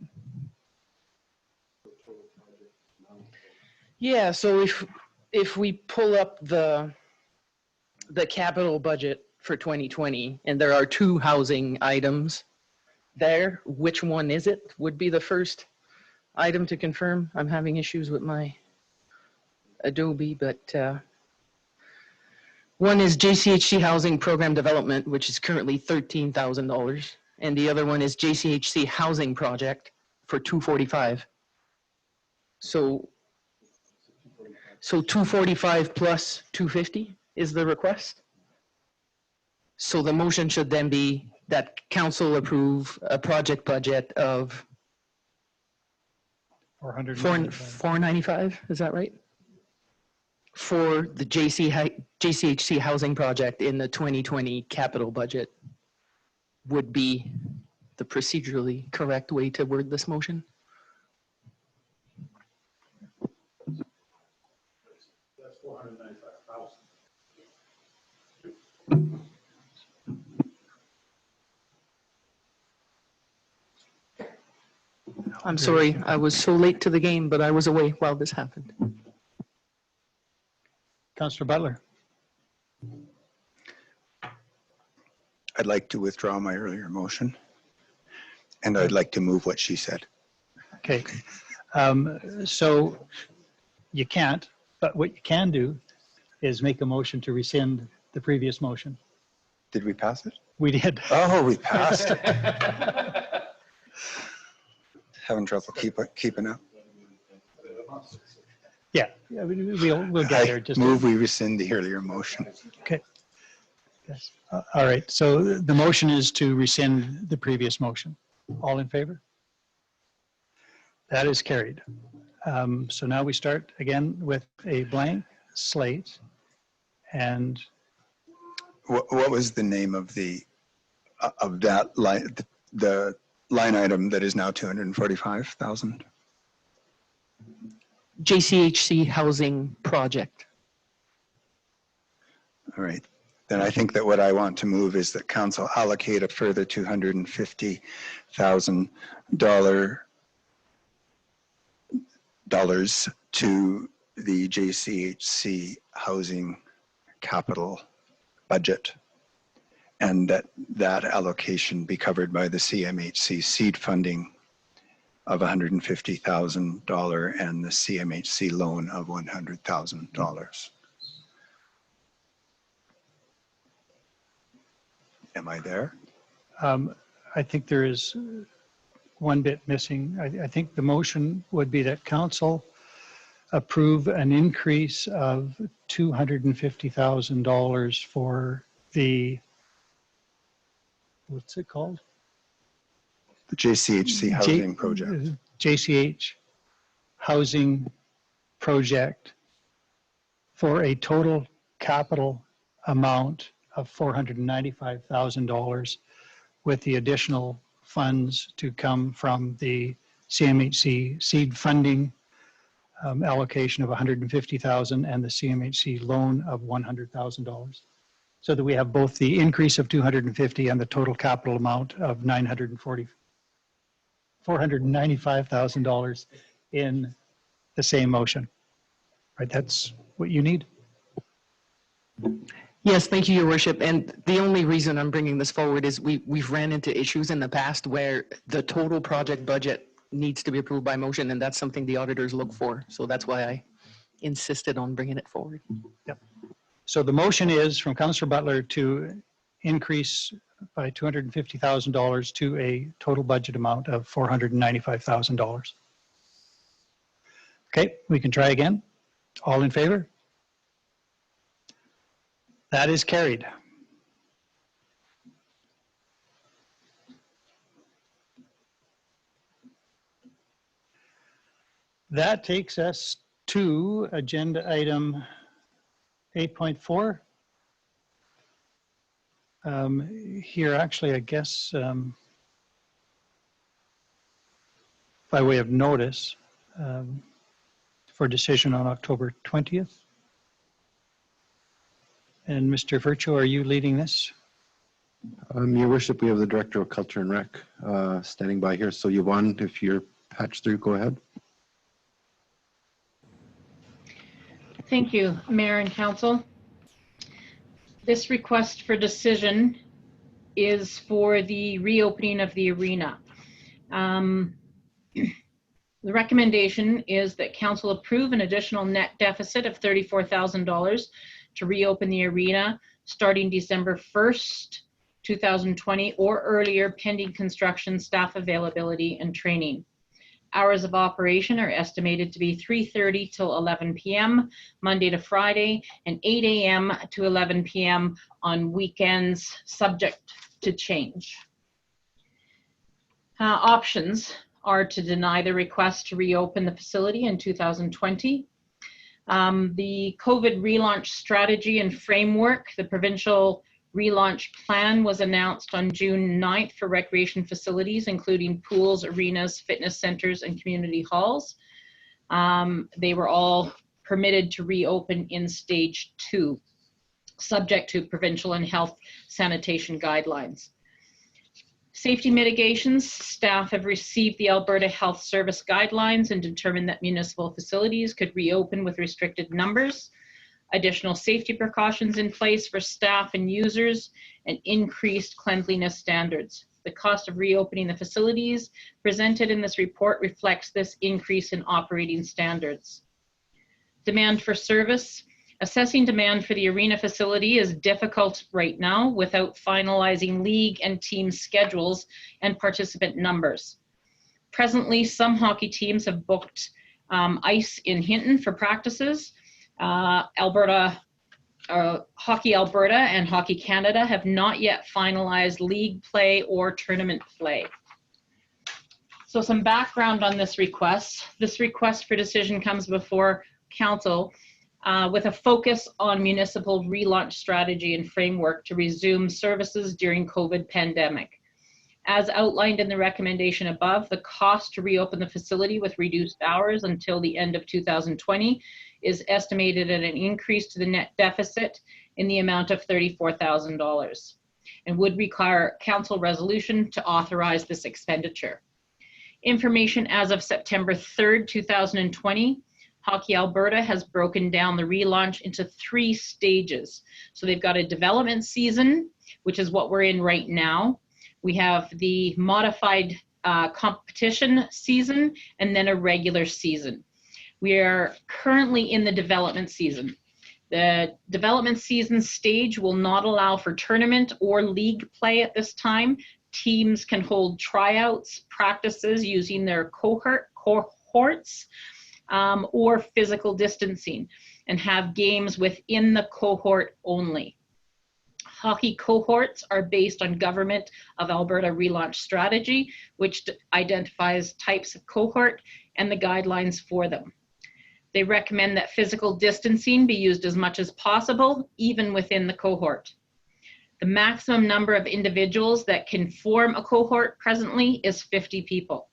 Yeah, so if we pull up the capital budget for 2020 and there are two housing items there, which one is it would be the first item to confirm. I'm having issues with my Adobe, but one is JCHC Housing Program Development, which is currently $13,000, and the other one is JCHC Housing Project for $245,000. So 245 plus 250 is the request. So the motion should then be that council approve a project budget of 495, is that right? For the JCHC housing project in the 2020 capital budget would be the procedurally correct way to word this motion? I'm sorry, I was so late to the game, but I was away while this happened. Councillor Butler. I'd like to withdraw my earlier motion, and I'd like to move what she said. Okay. So you can't, but what you can do is make a motion to rescind the previous motion. Did we pass it? We did. Oh, we passed it. Having trouble keeping up. Yeah, we'll get there. I Just move we rescind the earlier motion. Okay. Yes. All right. So the motion is to rescind the previous motion. All in favor? That is carried. So now we start again with a blank slate. And What was the name of that line, the line item that is now 245,000? JCHC Housing Project. All right. Then I think that what I want to move is that council allocate a further $250,000 to the JCHC housing capital budget, and that allocation be covered by the CMHC seed funding of $150,000 and the CMHC loan of $100,000. Am I there? I think there is one bit missing. I think the motion would be that council approve an increase of $250,000 for the, what's it called? The JCHC housing project. JCH housing project for a total capital amount of $495,000, with the additional funds to come from the CMHC seed funding allocation of $150,000 and the CMHC loan of $100,000, so that we have both the increase of $250,000 and the total capital amount of $495,000 in the same motion. Right, that's what you need. Yes, thank you, Your Worship. And the only reason I'm bringing this forward is we've ran into issues in the past where the total project budget needs to be approved by motion, and that's something the auditors look for. So that's why I insisted on bringing it forward. Yep. So the motion is from Councillor Butler to increase by $250,000 to a total budget amount of $495,000. Okay, we can try again. All in favor? That is carried. That takes us to agenda item 8.4. Here, actually, I guess, by way of notice, for decision on October 20th. And Mr. Virtue, are you leading this? Your Worship, we have the Director of Culture and Rec standing by here. So Yvonne, if you're patched through, go ahead. Thank you, Mayor and Council. This request for decision is for the reopening of the arena. The recommendation is that Council approve an additional net deficit of $34,000 to reopen the arena starting December 1st, 2020 or earlier, pending construction, staff availability, and training. Hours of operation are estimated to be 3:30 till 11 p.m. Monday to Friday, and 8 a.m. to 11 p.m. on weekends, subject to change. Options are to deny the request to reopen the facility in 2020. The COVID relaunch strategy and framework, the provincial Relaunch plan was announced on June 9th for recreation facilities, including pools, arenas, fitness centers, and community halls. They were all permitted to reopen in stage 2, subject to provincial and health sanitation guidelines. Safety mitigations, staff have received the Alberta Health Service guidelines and determined that municipal facilities could reopen with restricted numbers. Additional safety precautions in place for staff and users, and increased cleanliness standards. The cost of reopening the facilities presented in this report reflects this increase in operating standards. Demand for service. Assessing demand for the arena facility is difficult right now without finalizing league and team schedules and participant numbers. Presently, some hockey teams have booked ice in Hinton for practices. Hockey Alberta and Hockey Canada have not yet finalized league play or tournament play. So some background on this request. This request for decision comes before Council with a focus on municipal relaunch strategy and framework to resume services during COVID pandemic. As outlined in the recommendation above, the cost to reopen the facility with reduced hours until the end of 2020 is estimated at an increase to the net deficit in the amount of $34,000 and would require council resolution to authorize this expenditure. Information as of September 3rd, 2020, Hockey Alberta has broken down the relaunch into 3 stages. So they've got a development season, which is what we're in right now. We have the modified competition season and then a regular season. We are currently in the development season. The development season stage will not allow for tournament or league play at this time. Teams can hold tryouts, practices using their cohorts, or physical distancing, and have games within the cohort only. Hockey cohorts are based on Government of Alberta relaunch strategy, which identifies types of cohort and the guidelines for them. They recommend that physical distancing be used as much as possible, even within the cohort. The maximum number of individuals that can form a cohort presently is 50 people.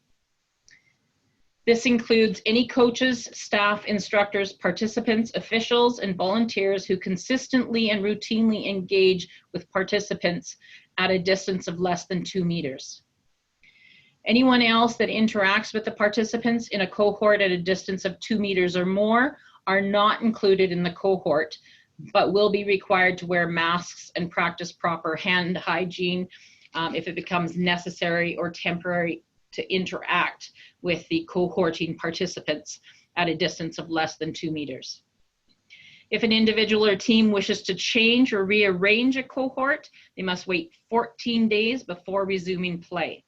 This includes any coaches, staff, instructors, participants, officials, and volunteers who consistently and routinely engage with participants at a distance of less than 2 meters. Anyone else that interacts with the participants in a cohort at a distance of 2 meters or more are not included in the cohort, but will be required to wear masks and practice proper hand hygiene if it becomes necessary or temporary to interact with the cohorting participants at a distance of less than 2 meters. If an individual or team wishes to change or rearrange a cohort, they must wait 14 days before resuming play.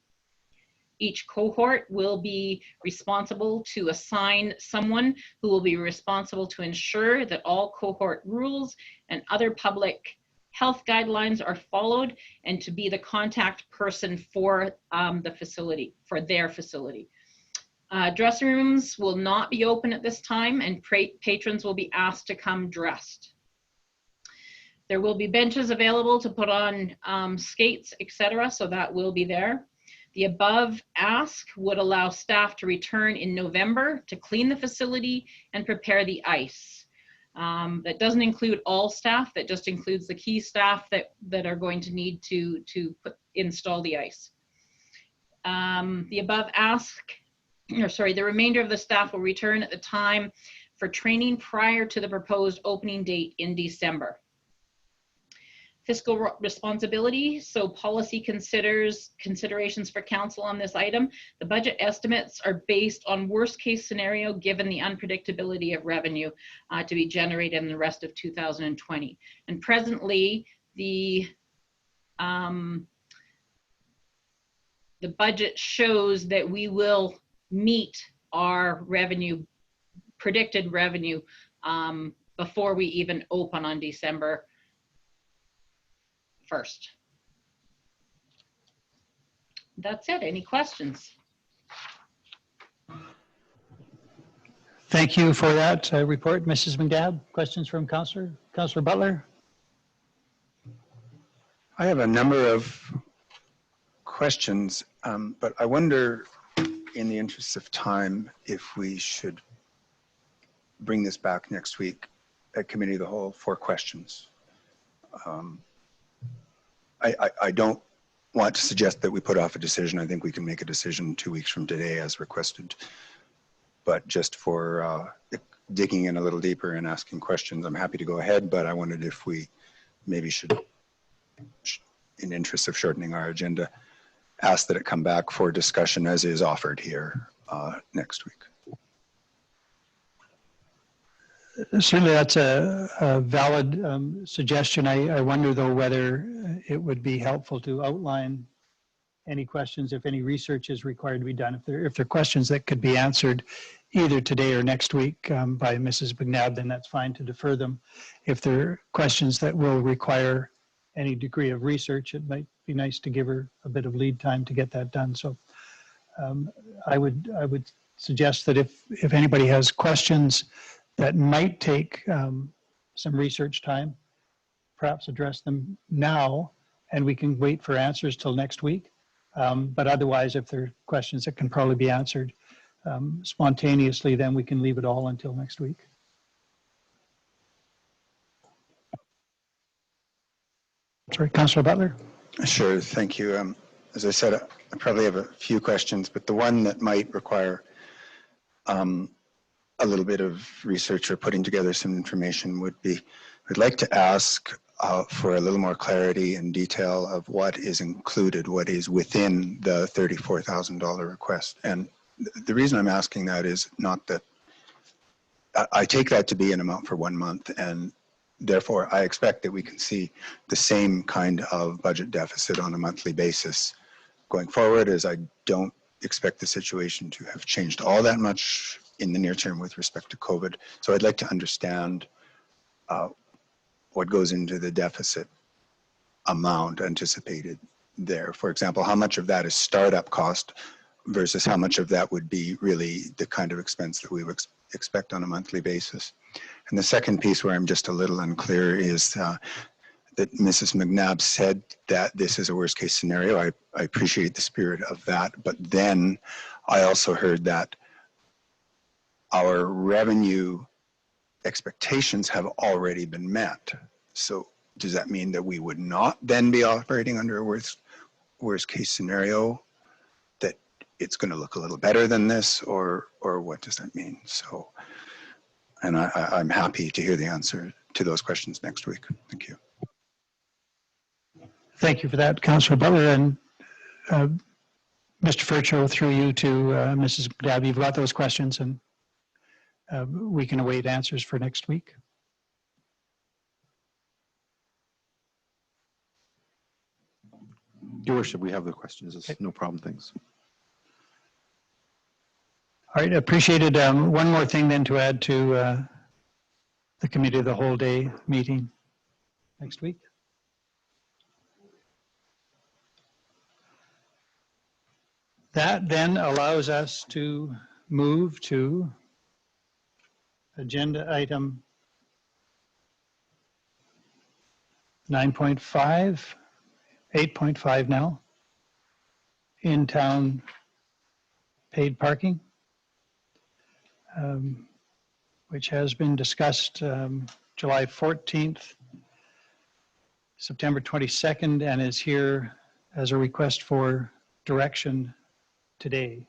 Each cohort will be responsible to assign someone who will be responsible to ensure that all cohort rules and other public health guidelines are followed, and to be the contact person for the facility, for their facility. Dressing rooms will not be open at this time, and patrons will be asked to come dressed. There will be benches available to put on skates, etc., so that will be there. The above ask would allow staff to return in November to clean the facility and prepare the ice. That doesn't include all staff, that just includes the key staff that are going to need to install the ice. The above ask, the remainder of the staff will return at the time for training prior to the proposed opening date in December. Fiscal responsibility, so policy considerations for council on this item. The budget estimates are based on worst case scenario given the unpredictability of revenue to be generated in the rest of 2020. And presently, the budget shows that we will meet our predicted revenue before we even open on December 1st. That's it. Any questions? Thank you for that report, Mrs. McNabb. Questions from Councillor Butler? I have a number of questions, but I wonder, in the interest of time, if we should bring this back next week at Committee of the Whole for questions. I don't want to suggest that we put off a decision. I think we can make a decision 2 weeks from today as requested. But just for digging in a little deeper and asking questions, I'm happy to go ahead, but I wondered if we maybe should, in interest of shortening our agenda, ask that it come back for discussion as is offered here next week. Certainly, that's a valid suggestion. I wonder, though, whether it would be helpful to outline any questions, if any research is required to be done. If there are questions that could be answered either today or next week by Mrs. McNabb, then that's fine to defer them. If there are questions that will require any degree of research, it might be nice to give her a bit of lead time to get that done. So I would suggest that if anybody has questions that might take some research time, perhaps address them now, and we can wait for answers till next week. But otherwise, if there are questions that can probably be answered spontaneously, then we can leave it all until next week. Sorry, Councillor Butler. Sure, thank you. As I said, I probably have a few questions, but the one that might require a little bit of research or putting together some information would be, I'd like to ask for a little more clarity and detail of what is included, what is within the $34,000 request. And the reason I'm asking that is not that, I take that to be an amount for 1 month, and therefore I expect that we can see the same kind of budget deficit on a monthly basis going forward, as I don't expect the situation to have changed all that much in the near term with respect to COVID. So I'd like to understand what goes into the deficit amount anticipated there. For example, how much of that is startup cost versus how much of that would be really the kind of expense that we would expect on a monthly basis. And the second piece where I'm just a little unclear is that Mrs. McNabb said that this is a worst case scenario. I appreciate the spirit of that, but then I also heard that our revenue expectations have already been met. So does that mean that we would not then be operating under a worst case scenario, that it's going to look a little better than this, or what does that mean? So, and I'm happy to hear the answer to those questions next week. Thank you. Thank you for that, Councillor Butler. And Mr. Furcho, through you to Mrs. McNabb, you've got those questions, and we can await answers for next week. Your Worship, we have the questions. It's no problem. Thanks. All right, appreciated. One more thing then to add to the Committee of the Whole Day meeting next week. That then allows us to move to agenda item 9.5, 8.5 now, in-town paid parking, which has been discussed July 14th, September 22nd, and is here as a request for direction today.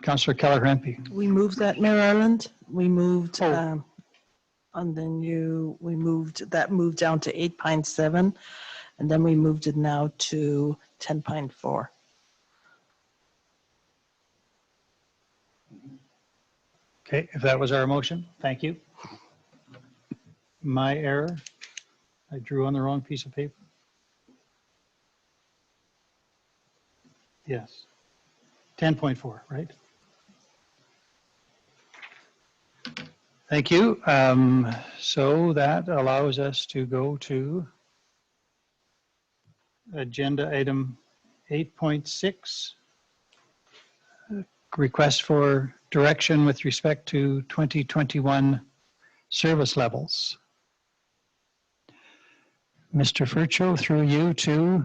Councillor Keller-Hempy. We moved that, Mayor Ireland. We moved, and then we moved down to 8.7, and then we moved it now to 10.4. Okay, if that was our motion, thank you. My error. I drew on the wrong piece of paper. Yes. 10.4, right? Thank you. So that allows us to go to agenda item 8.6, request for direction with respect to 2021 service levels. Mr. Furcho, through you to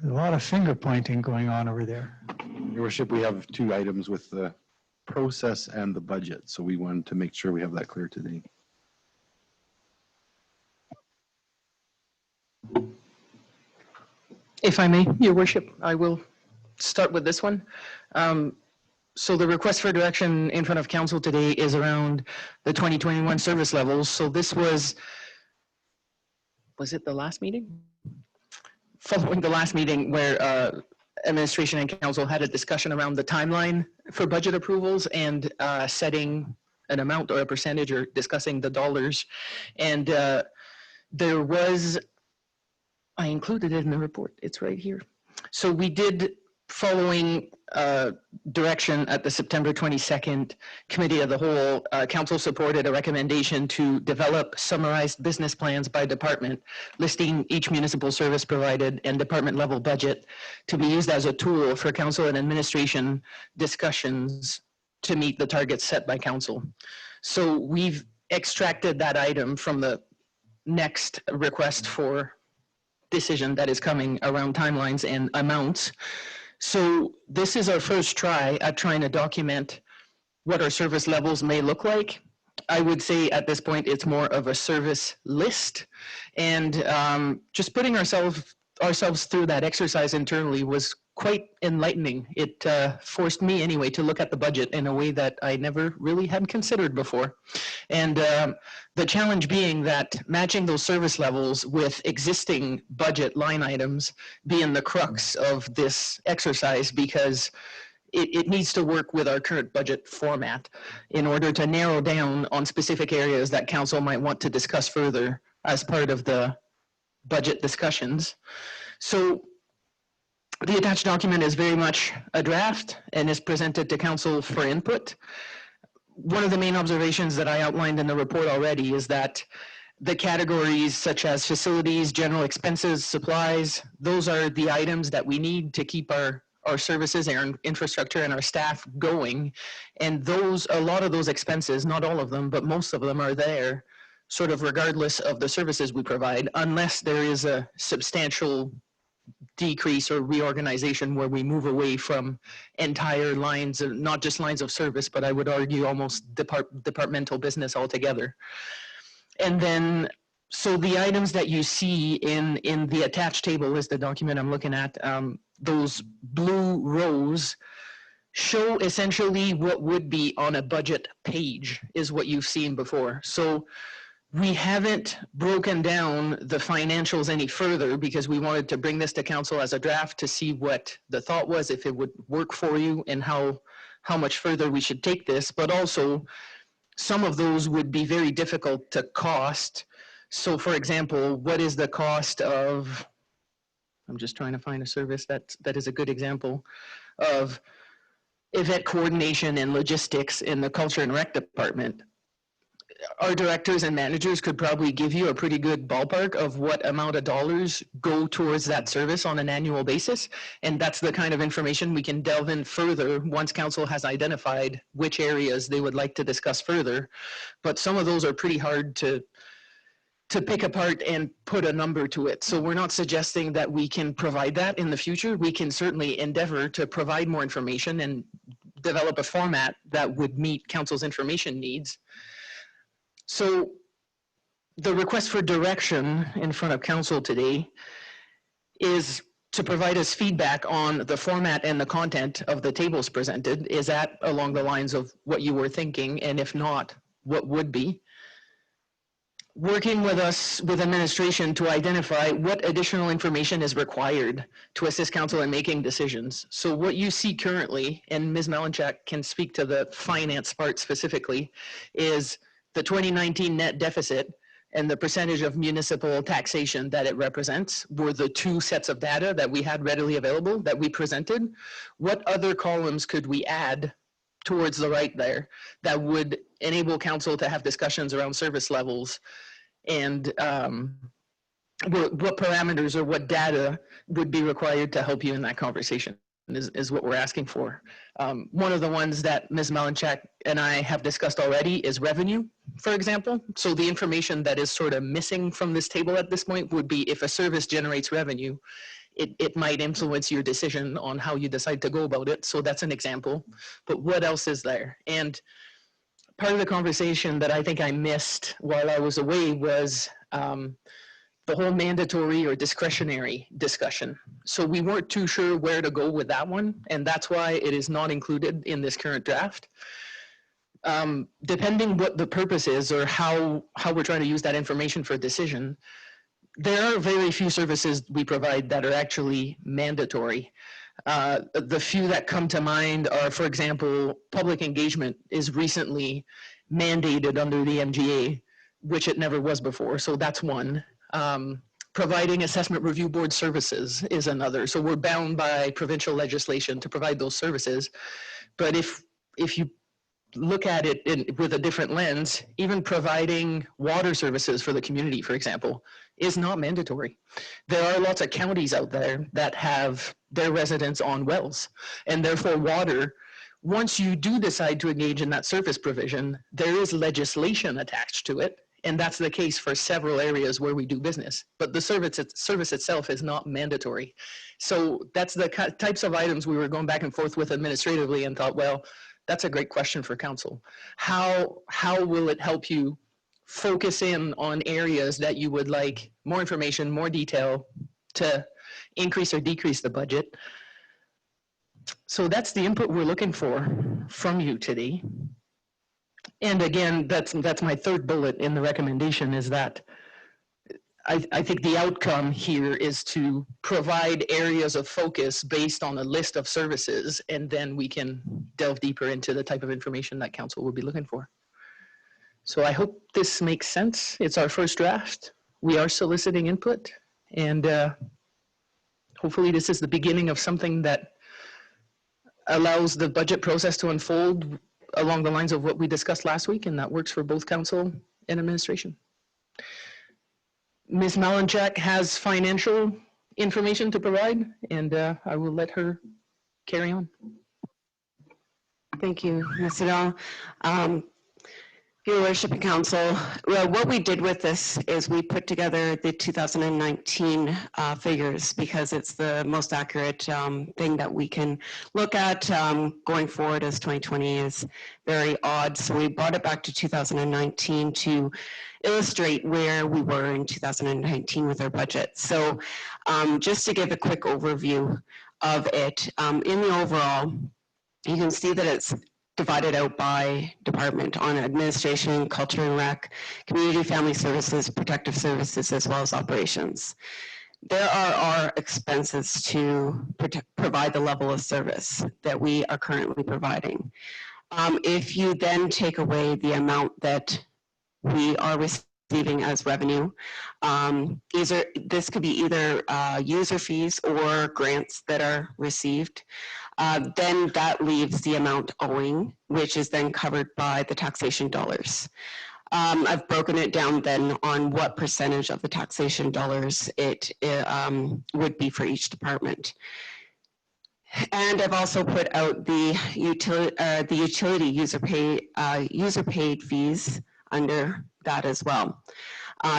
a lot of finger pointing going on over there. Your worship, we have two items with the process and the budget, so we wanted to make sure we have that clear today. If I may, Your Worship, I will start with this one. So the request for direction in front of council today is around the 2021 service levels. So this was it the last meeting? Following the last meeting where administration and council had a discussion around the timeline for budget approvals and setting an amount or a percentage or discussing the dollars. And there was, I included it in the report, it's right here. So we did, following direction at the September 22nd Committee of the Whole, council supported a recommendation to develop summarized business plans by department, listing each municipal service provided and department level budget to be used as a tool for council and administration discussions to meet the targets set by council. So we've extracted that item from the next request for decision that is coming around timelines and amounts. So this is our first try at trying to document what our service levels may look like. I would say at this point, it's more of a service list. And just putting ourselves through that exercise internally was quite enlightening. It forced me anyway to look at the budget in a way that I never really had considered before. And the challenge being that matching those service levels with existing budget line items being the crux of this exercise, because it needs to work with our current budget format in order to narrow down on specific areas that council might want to discuss further as part of the budget discussions. So the attached document is very much a draft and is presented to council for input. One of the main observations that I outlined in the report already is that the categories such as facilities, general expenses, supplies, those are the items that we need to keep our services, our infrastructure, and our staff going. And those, a lot of those expenses, not all of them, but most of them are there, sort of regardless of the services we provide, unless there is a substantial decrease or reorganization where we move away from entire lines, not just lines of service, but I would argue almost departmental business altogether. And then, so the items that you see in the attached table is the document I'm looking at. Those blue rows show essentially what would be on a budget page, is what you've seen before. So we haven't broken down the financials any further because we wanted to bring this to council as a draft to see what the thought was, if it would work for you, and how much further we should take this. But also, some of those would be very difficult to cost. So for example, what is the cost of, I'm just trying to find a service that is a good example of event coordination and logistics in the Culture and Rec department. Our directors and managers could probably give you a pretty good ballpark of what amount of dollars go towards that service on an annual basis. And that's the kind of information we can delve in further once council has identified which areas they would like to discuss further. But some of those are pretty hard to pick apart and put a number to it. So we're not suggesting that we can provide that in the future. We can certainly endeavor to provide more information and develop a format that would meet council's information needs. So the request for direction in front of council today is to provide us feedback on the format and the content of the tables presented. Is that along the lines of what you were thinking? And if not, what would be? Working with us, with administration, to identify what additional information is required to assist council in making decisions. So what you see currently, and Ms. Malinchak can speak to the finance part specifically, is the 2019 net deficit and the percentage of municipal taxation that it represents were the two sets of data that we had readily available that we presented. What other columns could we add towards the right there that would enable council to have discussions around service levels, and what parameters or what data would be required to help you in that conversation? is what we're asking for. One of the ones that Ms. Malinchak and I have discussed already is revenue, for example. So the information that is sort of missing from this table at this point would be if a service generates revenue, it might influence your decision on how you decide to go about it. So that's an example. But what else is there? And part of the conversation that I think I missed while I was away was the whole mandatory or discretionary discussion. So we weren't too sure where to go with that one, and that's why it is not included in this current draft. Depending what the purpose is or how we're trying to use that information for a decision, there are very few services we provide that are actually mandatory. The few that come to mind are, for example, public engagement is recently mandated under the MGA, which it never was before, so that's one. Providing assessment review board services is another. So we're bound by provincial legislation to provide those services. But if you look at it with a different lens, even providing water services for the community, for example, is not mandatory. There are lots of counties out there that have their residents on wells, and therefore water, once you do decide to engage in that service provision, there is legislation attached to it. And that's the case for several areas where we do business. But the service itself is not mandatory. So that's the types of items we were going back and forth with administratively and thought, well, that's a great question for council. How will it help you focus in on areas that you would like more information, more detail to increase or decrease the budget? So that's the input we're looking for from you today. And again, that's my third bullet in the recommendation is that I think the outcome here is to provide areas of focus based on a list of services, and then we can delve deeper into the type of information that council will be looking for. So I hope this makes sense. It's our first draft. We are soliciting input, and hopefully this is the beginning of something that allows the budget process to unfold along the lines of what we discussed last week, and that works for both council and administration. Ms. Malinchak has financial information to provide, and I will let her carry on. Thank you, Ms. Adele. Your Worship and Council, well, what we did with this is we put together the 2019 figures because it's the most accurate thing that we can look at going forward, as 2020 is very odd. So we brought it back to 2019 to illustrate where we were in 2019 with our budget. So just to give a quick overview of it, in the overall, you can see that it's divided out by department on administration, culture and rec, community family services, protective services, as well as operations. There are our expenses to provide the level of service that we are currently providing. If you then take away the amount that we are receiving as revenue, this could be either user fees or grants that are received. Then that leaves the amount owing, which is then covered by the taxation dollars. I've broken it down then on what percentage of the taxation dollars it would be for each department. And I've also put out the utility user paid fees under that as well.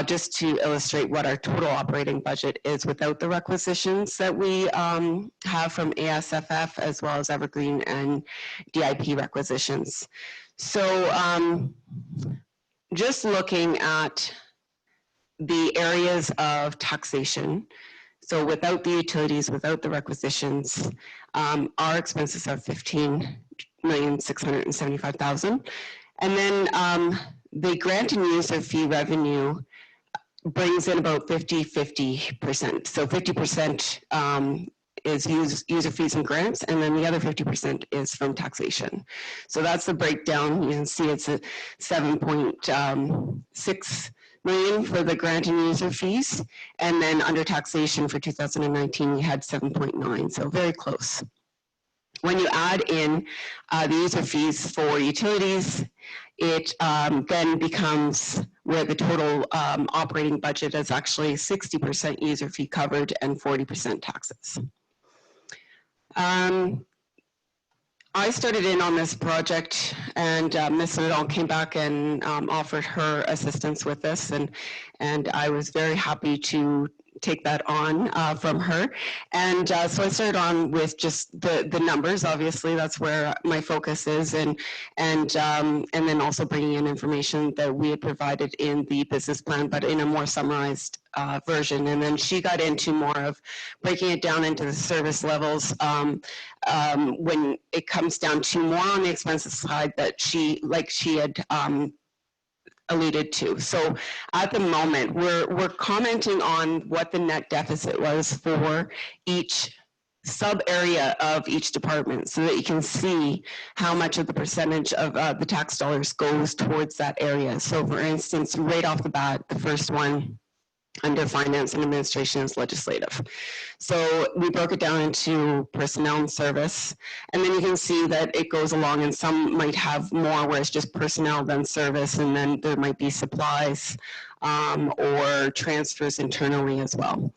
Just to illustrate what our total operating budget is without the requisitions that we have from ASFF, as well as Evergreen and DIP requisitions. So just looking at the areas of taxation, so without the utilities, without the requisitions, our expenses are $15,675,000. And then the grant and user fee revenue brings in about 50-50%. So 50% is user fees and grants, and then the other 50% is from taxation. So that's the breakdown. You can see it's at 7.6 million for the grant and user fees, and then under taxation for 2019 we had 7.9, so very close. When you add in the user fees for utilities, it then becomes where the total operating budget is actually 60% user fee covered and 40% taxes. I started in on this project, and Ms. Liddell came back and offered her assistance with this, and I was very happy to take that on from her. And so I started on with just the numbers. Obviously, that's where my focus is, and then also bringing in information that we had provided in the business plan, but in a more summarized version. And then she got into more of breaking it down into the service levels when it comes down to more on the expenses side that she had alluded to. So at the moment, we're commenting on what the net deficit was for each sub area of each department, so that you can see how much of the percentage of the tax dollars goes towards that area. So for instance, right off the bat, the first one under finance and administration is legislative. So we broke it down into personnel and service, and then you can see that it goes along, and some might have more where it's just personnel then service, and then there might be supplies or transfers internally as well.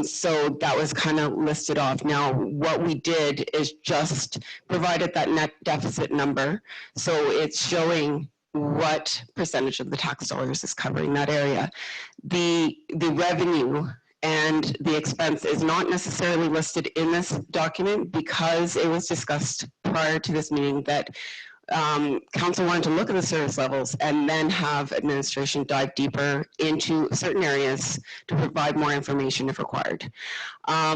So that was kind of listed off. Now, what we did is just provided that net deficit number. So it's showing what percentage of the tax dollars is covering that area. The revenue and the expense is not necessarily listed in this document because it was discussed prior to this meeting that council wanted to look at the service levels and then have administration dive deeper into certain areas to provide more information if required.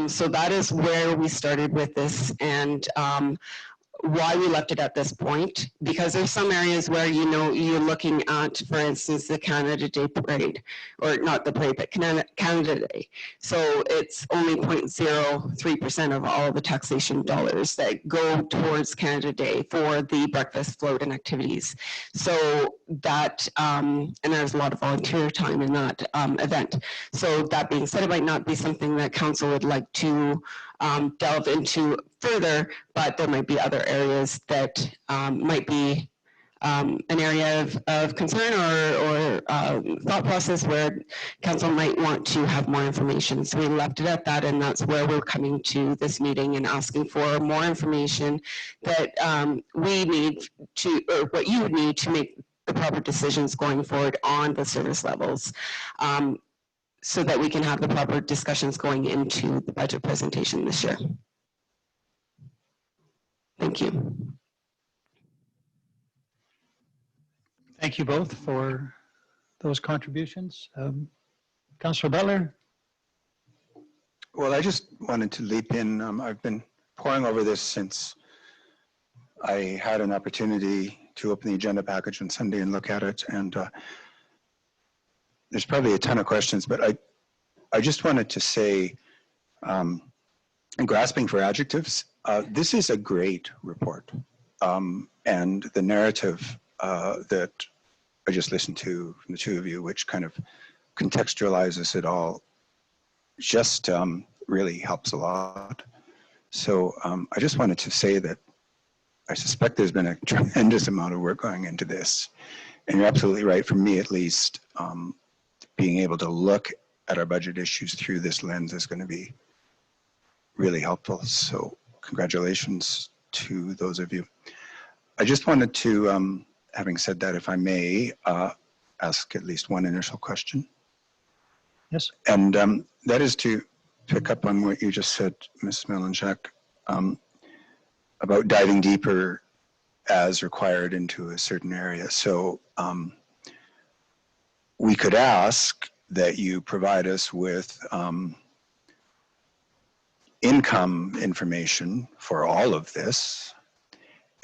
So that is where we started with this, and why we left it at this point, because there's some areas where, you know, you're looking at, for instance, the Canada Day parade, or not the parade, but Canada Day. So it's only 0.03% of all the taxation dollars that go towards Canada Day for the breakfast, float, and activities. So that, and there's a lot of volunteer time in that event. So that being said, it might not be something that council would like to delve into further, but there might be other areas that might be an area of concern or thought process where council might want to have more information. So we left it at that, and that's where we're coming to this meeting and asking for more information that we need to, or what you would need to make the proper decisions going forward on the service levels. So that we can have the proper discussions going into the budget presentation this year. Thank you. Thank you both for those contributions. Councillor Butler? Well, I just wanted to leap in. I've been poring over this since I had an opportunity to open the agenda package on Sunday and look at it. And there's probably a ton of questions, but I just wanted to say, and grasping for adjectives, this is a great report. And the narrative that I just listened to from the two of you, which kind of contextualizes it all, just really helps a lot. So I just wanted to say that I suspect there's been a tremendous amount of work going into this. And you're absolutely right, for me at least, being able to look at our budget issues through this lens is going to be really helpful. So congratulations to those of you. I just wanted to, having said that, if I may, ask at least one initial question. Yes. And that is to pick up on what you just said, Ms. Melanchak, about diving deeper as required into a certain area. So we could ask that you provide us with income information for all of this,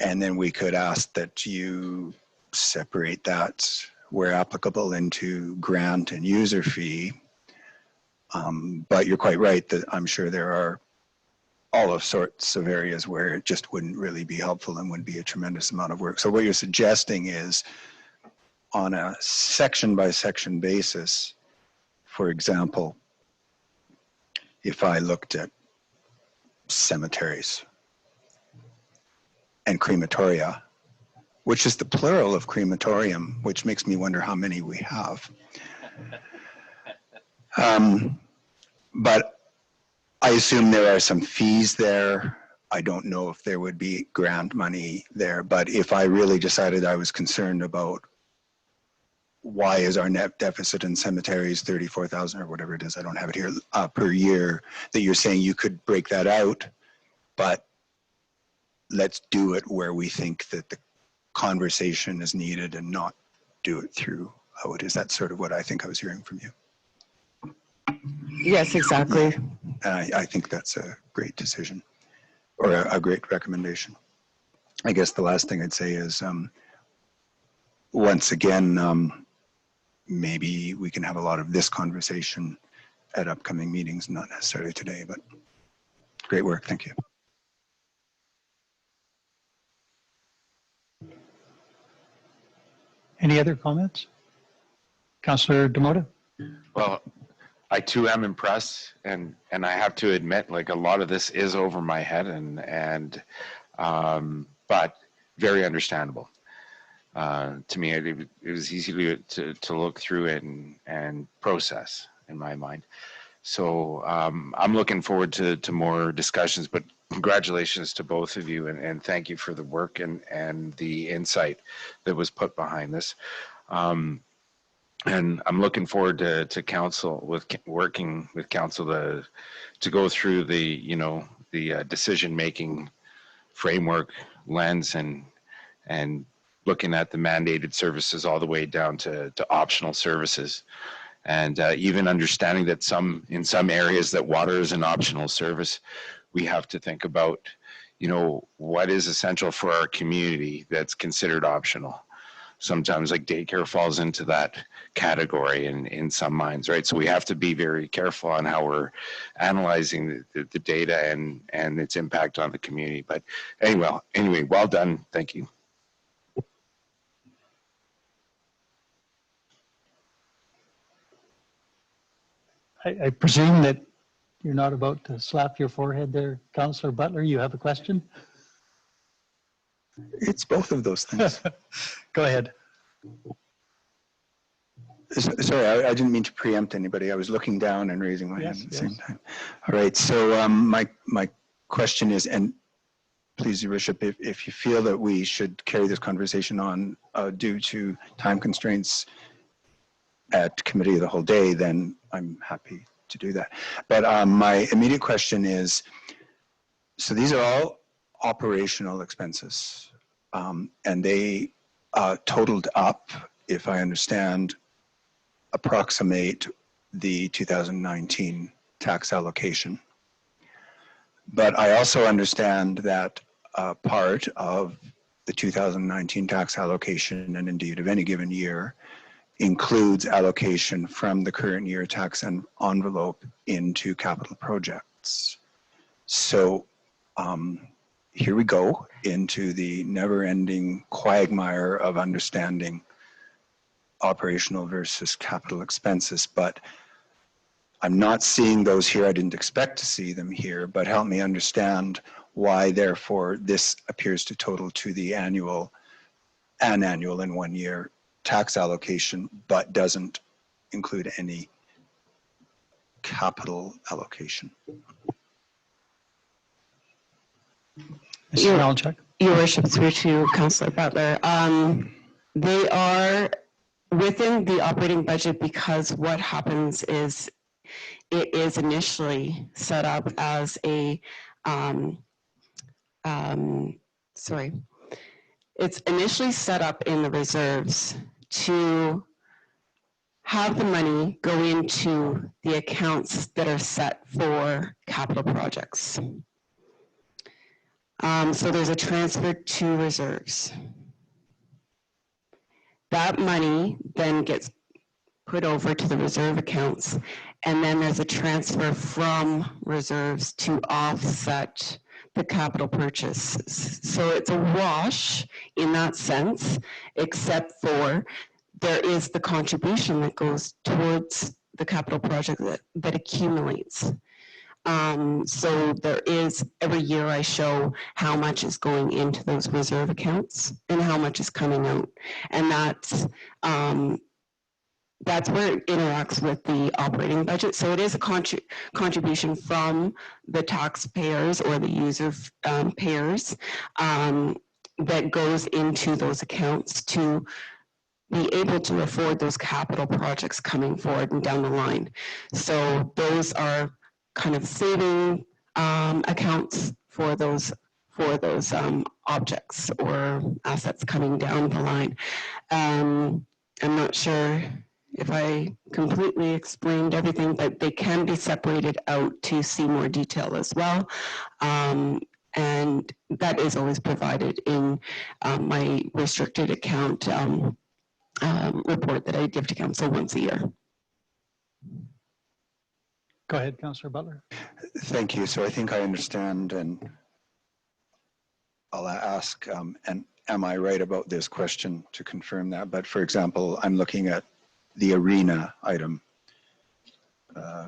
and then we could ask that you separate that where applicable into grant and user fee. But you're quite right that I'm sure there are all of sorts of areas where it just wouldn't really be helpful and would be a tremendous amount of work. So what you're suggesting is, on a section by section basis, for example, if I looked at cemeteries and crematoria, which is the plural of crematorium, which makes me wonder how many we have. But I assume there are some fees there. I don't know if there would be grant money there, but if I really decided I was concerned about why is our net deficit in cemeteries 34,000 or whatever it is, I don't have it here, per year, that you're saying you could break that out, but let's do it where we think that the conversation is needed and not do it through out. Is that sort of what I think I was hearing from you? Yes, exactly. And I think that's a great decision, or a great recommendation. I guess the last thing I'd say is, once again, maybe we can have a lot of this conversation at upcoming meetings, not necessarily today, but great work. Thank you. Any other comments? Councillor Demota? Well, I too am impressed, and I have to admit, like, a lot of this is over my head, but very understandable. To me, it was easy to look through it and process in my mind. So I'm looking forward to more discussions, but congratulations to both of you, and thank you for the work and the insight that was put behind this. And I'm looking forward to council, working with council to go through the decision-making framework lens and looking at the mandated services all the way down to optional services. And even understanding that in some areas that water is an optional service, we have to think about, what is essential for our community that's considered optional. Sometimes like daycare falls into that category in some minds, right? So we have to be very careful on how we're analyzing the data and its impact on the community. But anyway, well done. Thank you. I presume that you're not about to slap your forehead there, Councillor Butler. You have a question? It's both of those things. Go ahead. Sorry, I didn't mean to preempt anybody. I was looking down and raising my hand at the same time. All right, so my question is, and please, Your Worship, if you feel that we should carry this conversation on due to time constraints at committee of the whole day, then I'm happy to do that. But my immediate question is, so these are all operational expenses, and they totaled up, if I understand, approximate the 2019 tax allocation. But I also understand that part of the 2019 tax allocation, and indeed of any given year, includes allocation from the current year tax envelope into capital projects. So here we go into the never-ending quagmire of understanding operational versus capital expenses, but I'm not seeing those here. I didn't expect to see them here, but help me understand why, therefore, this appears to total to the annual in 1 year tax allocation, but doesn't include any capital allocation. Mr. Malinchuk? Your Worship, through to Councillor Butler. They are within the operating budget because what happens is it is initially set up as a, it's initially set up in the reserves to have the money go into the accounts that are set for capital projects. So there's a transfer to reserves. That money then gets put over to the reserve accounts, and then there's a transfer from reserves to offset the capital purchases. So it's a wash in that sense, except for there is the contribution that goes towards the capital project that accumulates. So there is, every year I show how much is going into those reserve accounts and how much is coming out. And that's that's where it interacts with the operating budget. So it is a contribution from the taxpayers or the user payers that goes into those accounts to be able to afford those capital projects coming forward and down the line. So those are kind of saving accounts for those objects or assets coming down the line. I'm not sure if I completely explained everything, but they can be separated out to see more detail as well. And that is always provided in my restricted account report that I give to council once a year. Go ahead, Councillor Butler. Thank you. So I think I understand, and I'll ask, and am I right about this question to confirm that? But for example, I'm looking at the arena item.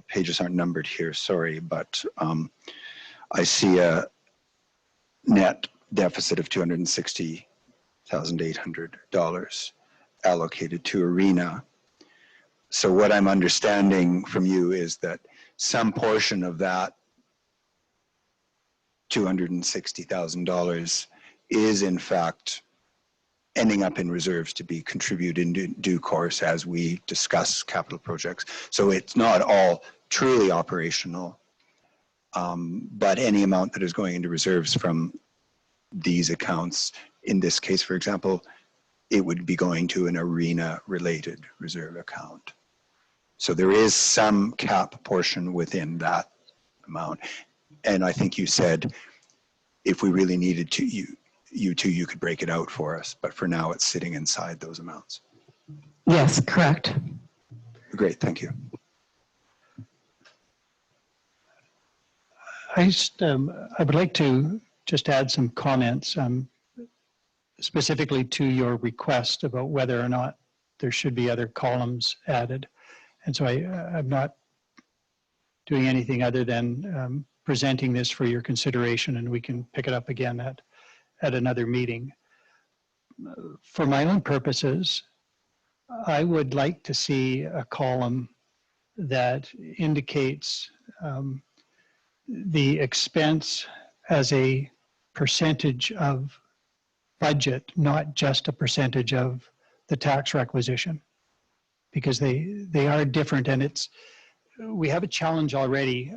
Pages aren't numbered here, sorry, but I see a net deficit of $260,800 allocated to arena. So what I'm understanding from you is that some portion of that $260,000 is in fact ending up in reserves to be contributed in due course as we discuss capital projects. So it's not all truly operational, but any amount that is going into reserves from these accounts, in this case, for example, it would be going to an arena-related reserve account. So there is some cap portion within that amount. And I think you said if we really needed to, you could break it out for us. But for now, it's sitting inside those amounts. Yes, correct. Great, thank you. I would like to just add some comments specifically to your request about whether or not there should be other columns added. And so I'm not doing anything other than presenting this for your consideration, and we can pick it up again at another meeting. For my own purposes, I would like to see a column that indicates the expense as a percentage of budget, not just a percentage of the tax requisition, because they are different, and we have a challenge already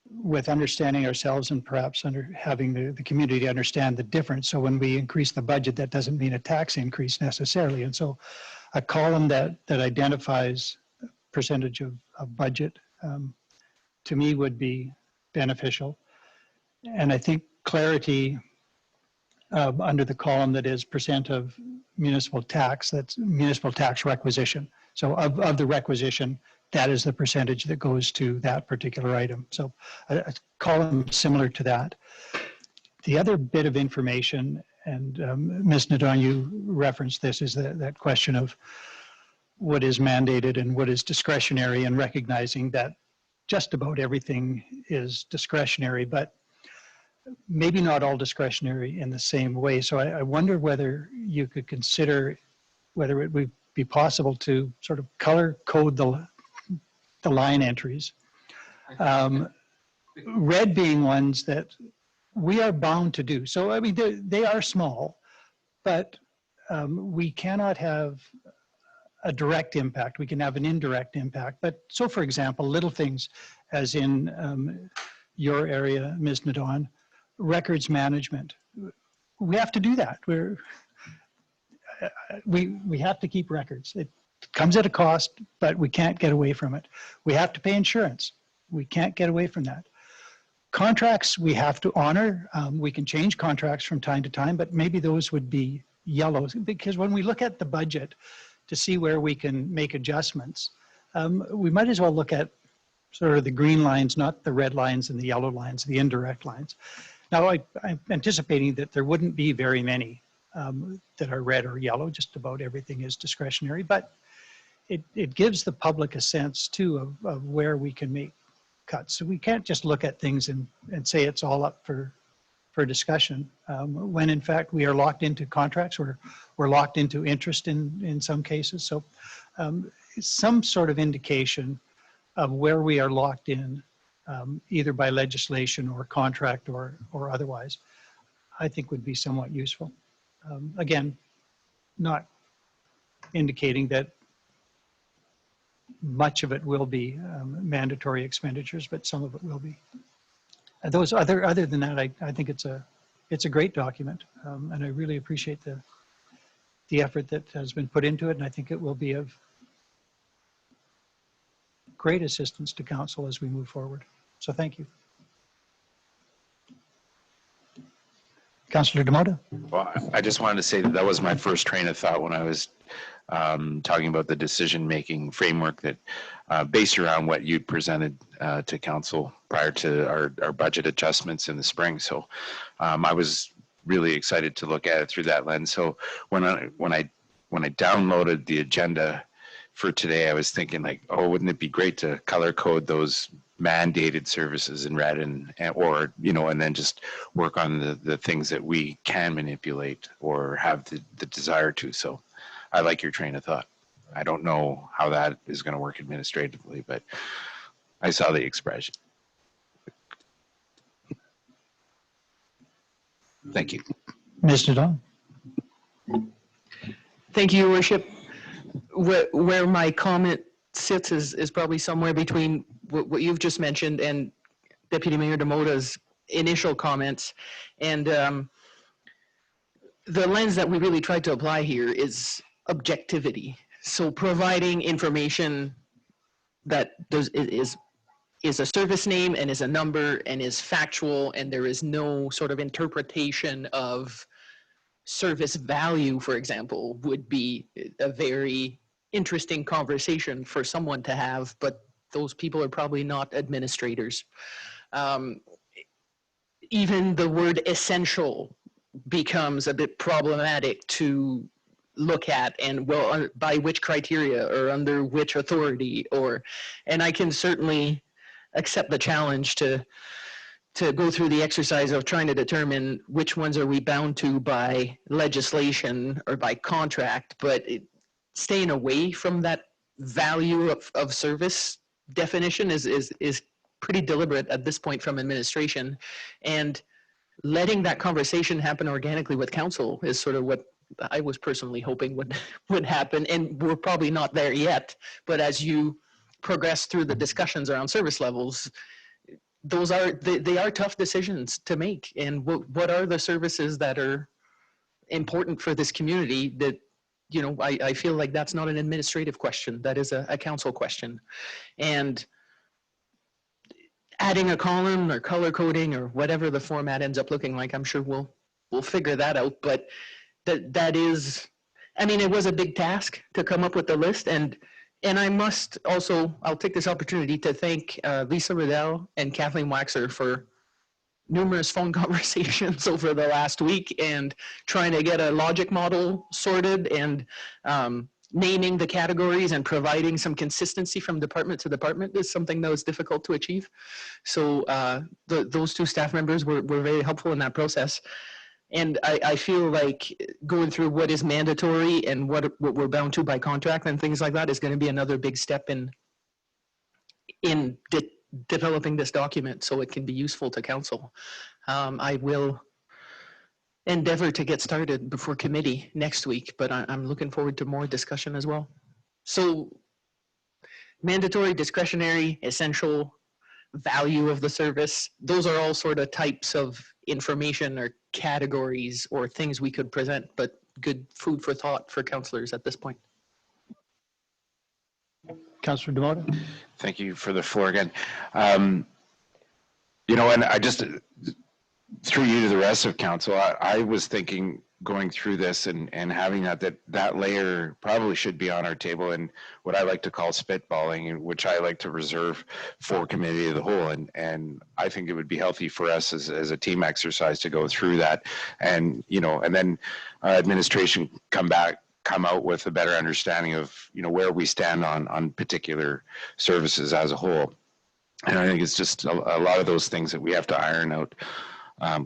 with understanding ourselves and perhaps having the community understand the difference. So when we increase the budget, that doesn't mean a tax increase necessarily. And so a column that identifies percentage of budget to me would be beneficial. And I think clarity under the column that is percent of municipal tax, that's municipal tax requisition. So of the requisition, that is the percentage that goes to that particular item. So a column similar to that. The other bit of information, and Ms. Nadon, you referenced this, is that question of what is mandated and what is discretionary, and recognizing that just about everything is discretionary, but maybe not all discretionary in the same way. So I wonder whether you could consider whether it would be possible to sort of color code the line entries. Red being ones that we are bound to do. So I mean, they are small, but we cannot have a direct impact. We can have an indirect impact. But so for example, little things as in your area, Ms. Nadon, records management. We have to do that. We have to keep records. It comes at a cost, but we can't get away from it. We have to pay insurance. We can't get away from that. Contracts we have to honor. We can change contracts from time to time, but maybe those would be yellows, because when we look at the budget to see where we can make adjustments, we might as well look at sort of the green lines, not the red lines and the yellow lines, the indirect lines. Now, I'm anticipating that there wouldn't be very many that are red or yellow. Just about everything is discretionary, but it gives the public a sense too of where we can make cuts. So we can't just look at things and say it's all up for for discussion, when in fact we are locked into contracts, we're locked into interest in some cases. So some sort of indication of where we are locked in, either by legislation or contract or otherwise, I think would be somewhat useful. Again, not indicating that much of it will be mandatory expenditures, but some of it will be. Those other than that, I think it's a great document, and I really appreciate the effort that has been put into it, and I think it will be of great assistance to council as we move forward. So thank you. Councillor Demota. Well, I just wanted to say that was my first train of thought when I was talking about the decision-making framework that based around what you presented to council prior to our budget adjustments in the spring. So I was really excited to look at it through that lens. So when I downloaded the agenda for today, I was thinking like, oh, wouldn't it be great to color code those mandated services in red and then just work on the things that we can manipulate or have the desire to. So I like your train of thought. I don't know how that is going to work administratively, but I saw the expression. Thank you. Mr. Don. Thank you, Your Worship. Where my comment sits is probably somewhere between what you've just mentioned and Deputy Mayor Demota's initial comments. And the lens that we really tried to apply here is objectivity. So providing information that is a service name and is a number and is factual, and there is no sort of interpretation of service value, for example, would be a very interesting conversation for someone to have, but those people are probably not administrators. Even the word essential becomes a bit problematic to look at, and well, by which criteria or under which authority, and I can certainly accept the challenge to go through the exercise of trying to determine which ones are we bound to by legislation or by contract, but staying away from that value of service definition is pretty deliberate at this point from administration, and letting that conversation happen organically with council is sort of what I was personally hoping would happen, and we're probably not there yet, but as you progress through the discussions around service levels, they are tough decisions to make, and what are the services that are important for this community that, you know, I feel like that's not an administrative question, that is a council question. And adding a column or color coding or whatever the format ends up looking like, I'm sure we'll figure that out, but that is, I mean, it was a big task to come up with the list, and I must also, I'll take this opportunity to thank Lisa Riddell and Kathleen Waxer for numerous phone conversations over the last week and trying to get a logic model sorted and naming the categories and providing some consistency from department to department is something that was difficult to achieve. So those two staff members were very helpful in that process. And I feel like going through what is mandatory and what we're bound to by contract and things like that is going to be another big step in developing this document so it can be useful to council. I will endeavor to get started before committee next week, but I'm looking forward to more discussion as well. So mandatory, discretionary, essential, value of the service, those are all sort of types of information or categories or things we could present, but good food for thought for councillors at this point. Councillor Demota. Thank you for the floor again. You know, and I just, through you to the rest of council, I was thinking going through this and having that layer probably should be on our table, and what I like to call spitballing, which I like to reserve for committee of the whole. And I think it would be healthy for us as a team exercise to go through that, and, you know, and then our administration come out with a better understanding of, you know, where we stand on particular services as a whole. And I think it's just a lot of those things that we have to iron out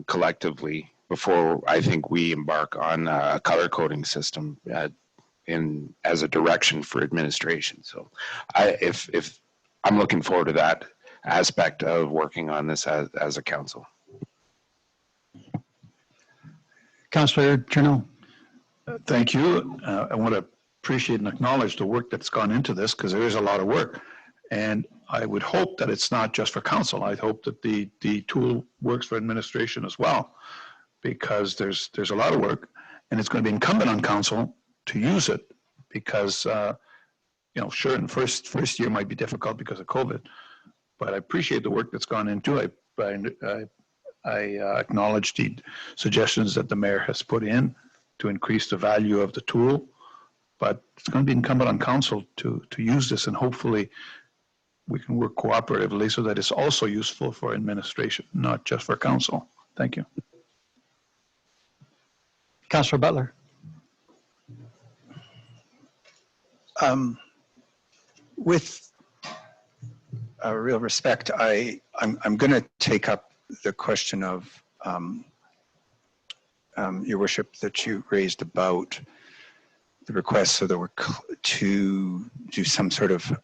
collectively before I think we embark on a color coding system as a direction for administration. So if I'm looking forward to that aspect of working on this as a council. Councillor Chernow. Thank you. I want to appreciate and acknowledge the work that's gone into this, because there is a lot of work. And I would hope that it's not just for council. I hope that the tool works for administration as well, because there's a lot of work, and it's going to be incumbent on council to use it, because you know, sure, in first year might be difficult because of COVID, but I appreciate the work that's gone into it. I acknowledge the suggestions that the mayor has put in to increase the value of the tool, but it's going to be incumbent on council to use this, and hopefully we can work cooperatively so that it's also useful for administration, not just for council. Thank you. Councillor Butler. With real respect, I'm going to take up the question of Your Worship that you raised about the request so that we're to do some sort of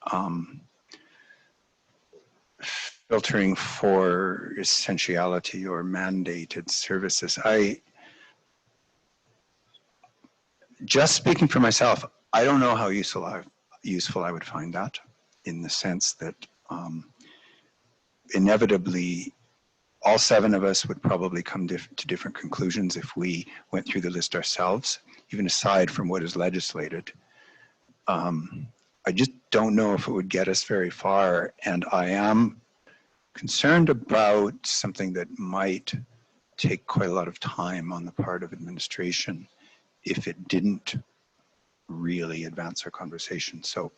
filtering for essentiality or mandated services. Just speaking for myself, I don't know how useful I would find that, in the sense that inevitably all 7 of us would probably come to different conclusions if we went through the list ourselves, even aside from what is legislated. I just don't know if it would get us very far, and I am concerned about something that might take quite a lot of time on the part of administration if it didn't really advance our conversation. So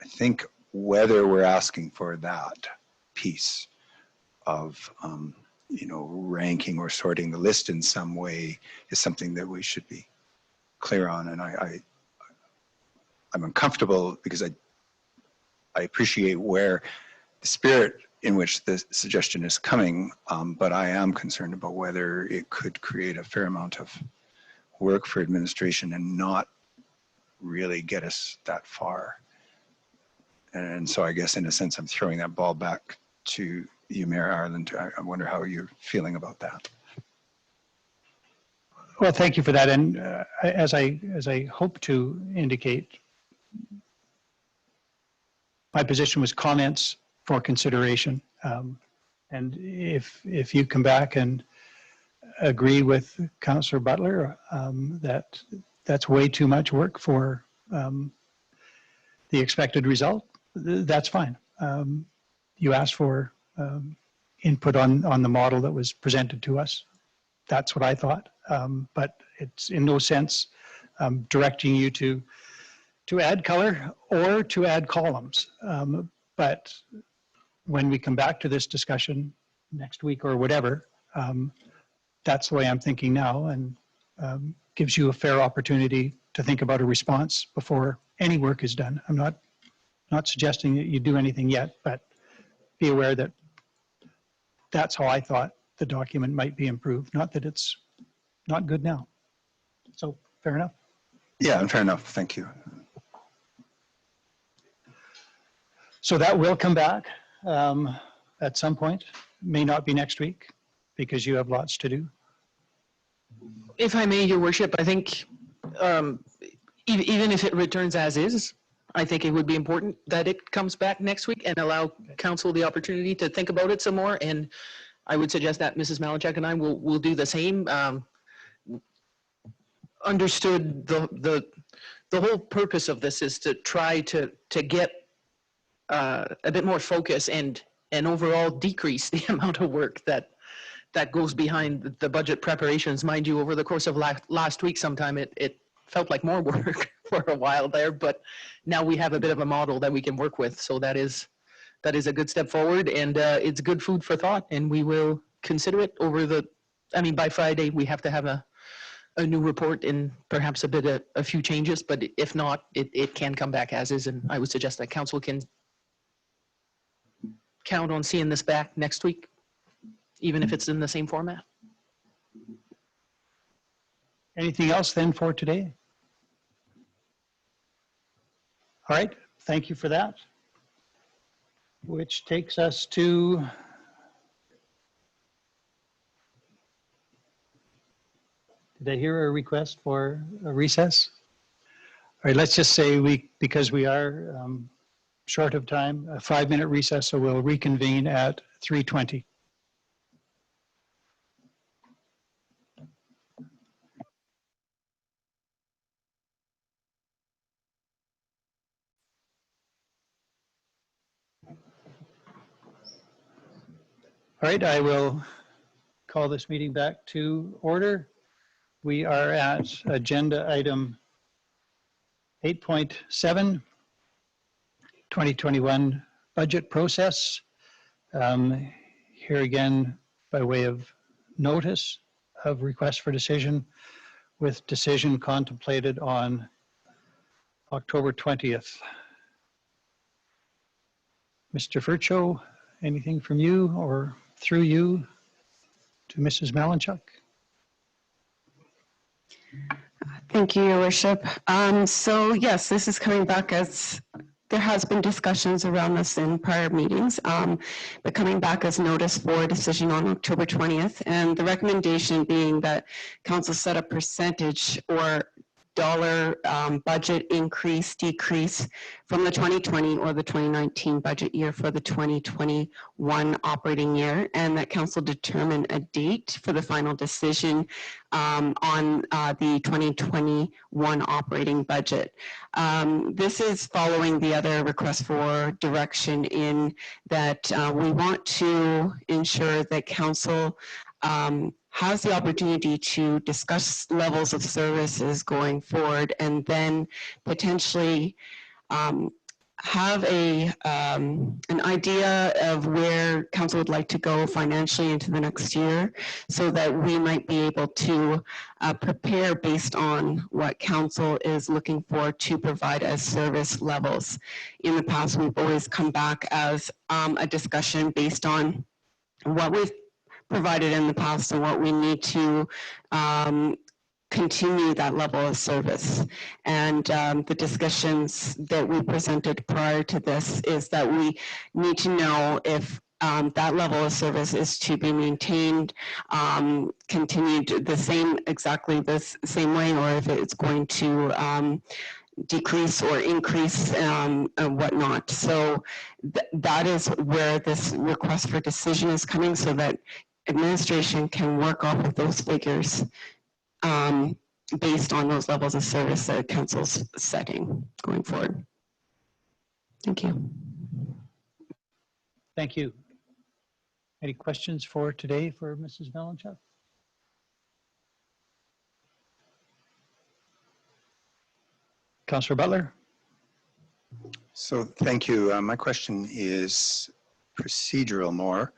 I think whether we're asking for that piece of you know, ranking or sorting the list in some way is something that we should be clear on. And I'm uncomfortable because I appreciate where the spirit in which the suggestion is coming, but I am concerned about whether it could create a fair amount of work for administration and not really get us that far. And so I guess in a sense, I'm throwing that ball back to you, Mayor Ireland. I wonder how you're feeling about that. Well, thank you for that. And as I hope to indicate, my position was comments for consideration. And if you come back and agree with Councillor Butler that that's way too much work for the expected result, that's fine. You asked for input on the model that was presented to us. That's what I thought, but it's in no sense directing you to add color or to add columns. But when we come back to this discussion next week or whatever, that's the way I'm thinking now, and gives you a fair opportunity to think about a response before any work is done. I'm not suggesting that you do anything yet, but be aware that that's how I thought the document might be improved. Not that it's not good now. So fair enough. Yeah, fair enough. Thank you. So that will come back at some point. May not be next week because you have lots to do. If I may, Your Worship, I think even if it returns as is, I think it would be important that it comes back next week and allow council the opportunity to think about it some more. And I would suggest that Mrs. Malachek and I will do the same. Understood the whole purpose of this is to try to get a bit more focus and overall decrease the amount of work that goes behind the budget preparations. Mind you, over the course of last week sometime, it felt like more work for a while there, but now we have a bit of a model that we can work with. So that is a good step forward, and it's good food for thought, and we will consider it by Friday. We have to have a new report and perhaps a few changes, but if not, it can come back as is, and I would suggest that council can count on seeing this back next week, even if it's in the same format. Anything else then for today? All right, thank you for that. Which takes us to did I hear a request for a recess? All right, let's just say because we are short of time, a 5-minute recess, so we'll reconvene at 3:20. All right, I will call this meeting back to order. We are at agenda item 8.7, 2021 budget process. Here again, by way of notice of request for decision, with decision contemplated on October 20th. Mr. Furcho, anything from you or through you to Mrs. Malinchuk? Thank you, Your Worship. So yes, this is coming back as there has been discussions around this in prior meetings, but coming back as notice for decision on October 20th. And the recommendation being that council set a percentage or dollar budget increase, decrease from the 2020 or the 2019 budget year for the 2021 operating year, and that council determine a date for the final decision on the 2021 operating budget. This is following the other request for direction in that we want to ensure that council has the opportunity to discuss levels of services going forward, and then potentially have an idea of where council would like to go financially into the next year, so that we might be able to prepare based on what council is looking for to provide as service levels. In the past, we've always come back as a discussion based on what we've provided in the past and what we need to continue that level of service. And the discussions that we presented prior to this is that we need to know if that level of service is to be maintained, continued exactly the same way, or if it's going to decrease or increase and whatnot. So that is where this request for decision is coming, so that administration can work off of those figures based on those levels of service that council's setting going forward. Thank you. Thank you. Any questions for today for Mrs. Malinchuk? Councillor Butler? So thank you. My question is procedural more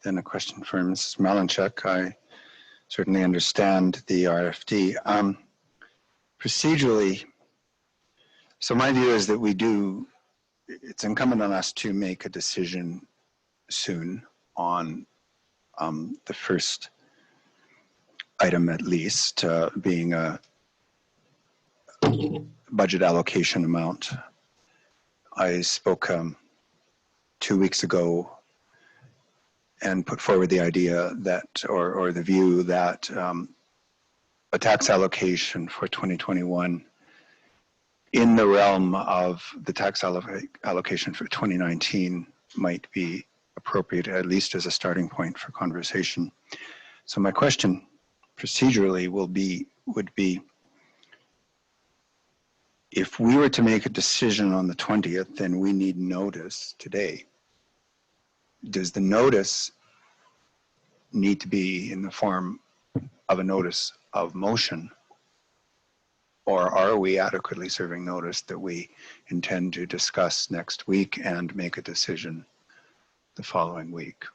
than a question for Mrs. Malinchuk. I certainly understand the RFD. Procedurally, so my view is that it's incumbent on us to make a decision soon on the first item, at least, being a budget allocation amount. I spoke 2 weeks ago and put forward the idea that, or the view that a tax allocation for 2021 in the realm of the tax allocation for 2019 might be appropriate, at least as a starting point for conversation. So my question procedurally would be, if we were to make a decision on the 20th, then we need notice today. Does the notice need to be in the form of a notice of motion? Or are we adequately serving notice that we intend to discuss next week and make a decision the following week?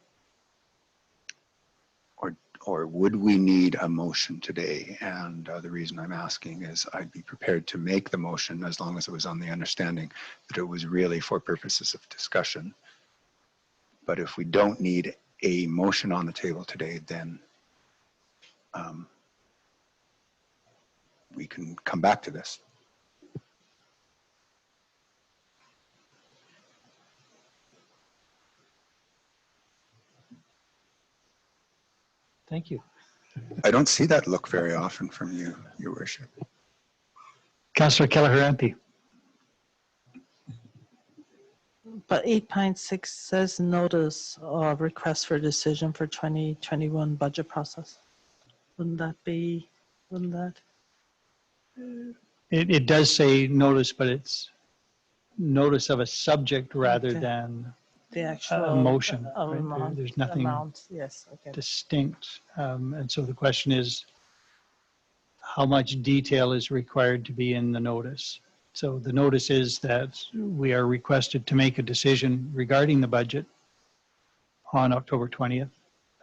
Or would we need a motion today? And the reason I'm asking is I'd be prepared to make the motion as long as it was on the understanding that it was really for purposes of discussion. But if we don't need a motion on the table today, then we can come back to this. Thank you. I don't see that look very often from you, Your Worship. Councillor Kelleher-Ampe. But 8.6 says notice of request for decision for 2021 budget process. Wouldn't that? It does say notice, but it's notice of a subject rather Okay. than The actual a motion. of Right? amount, There's nothing amount, yes, okay. distinct. And so the question is, how much detail is required to be in the notice? So the notice is that we are requested to make a decision regarding the budget on October 20th.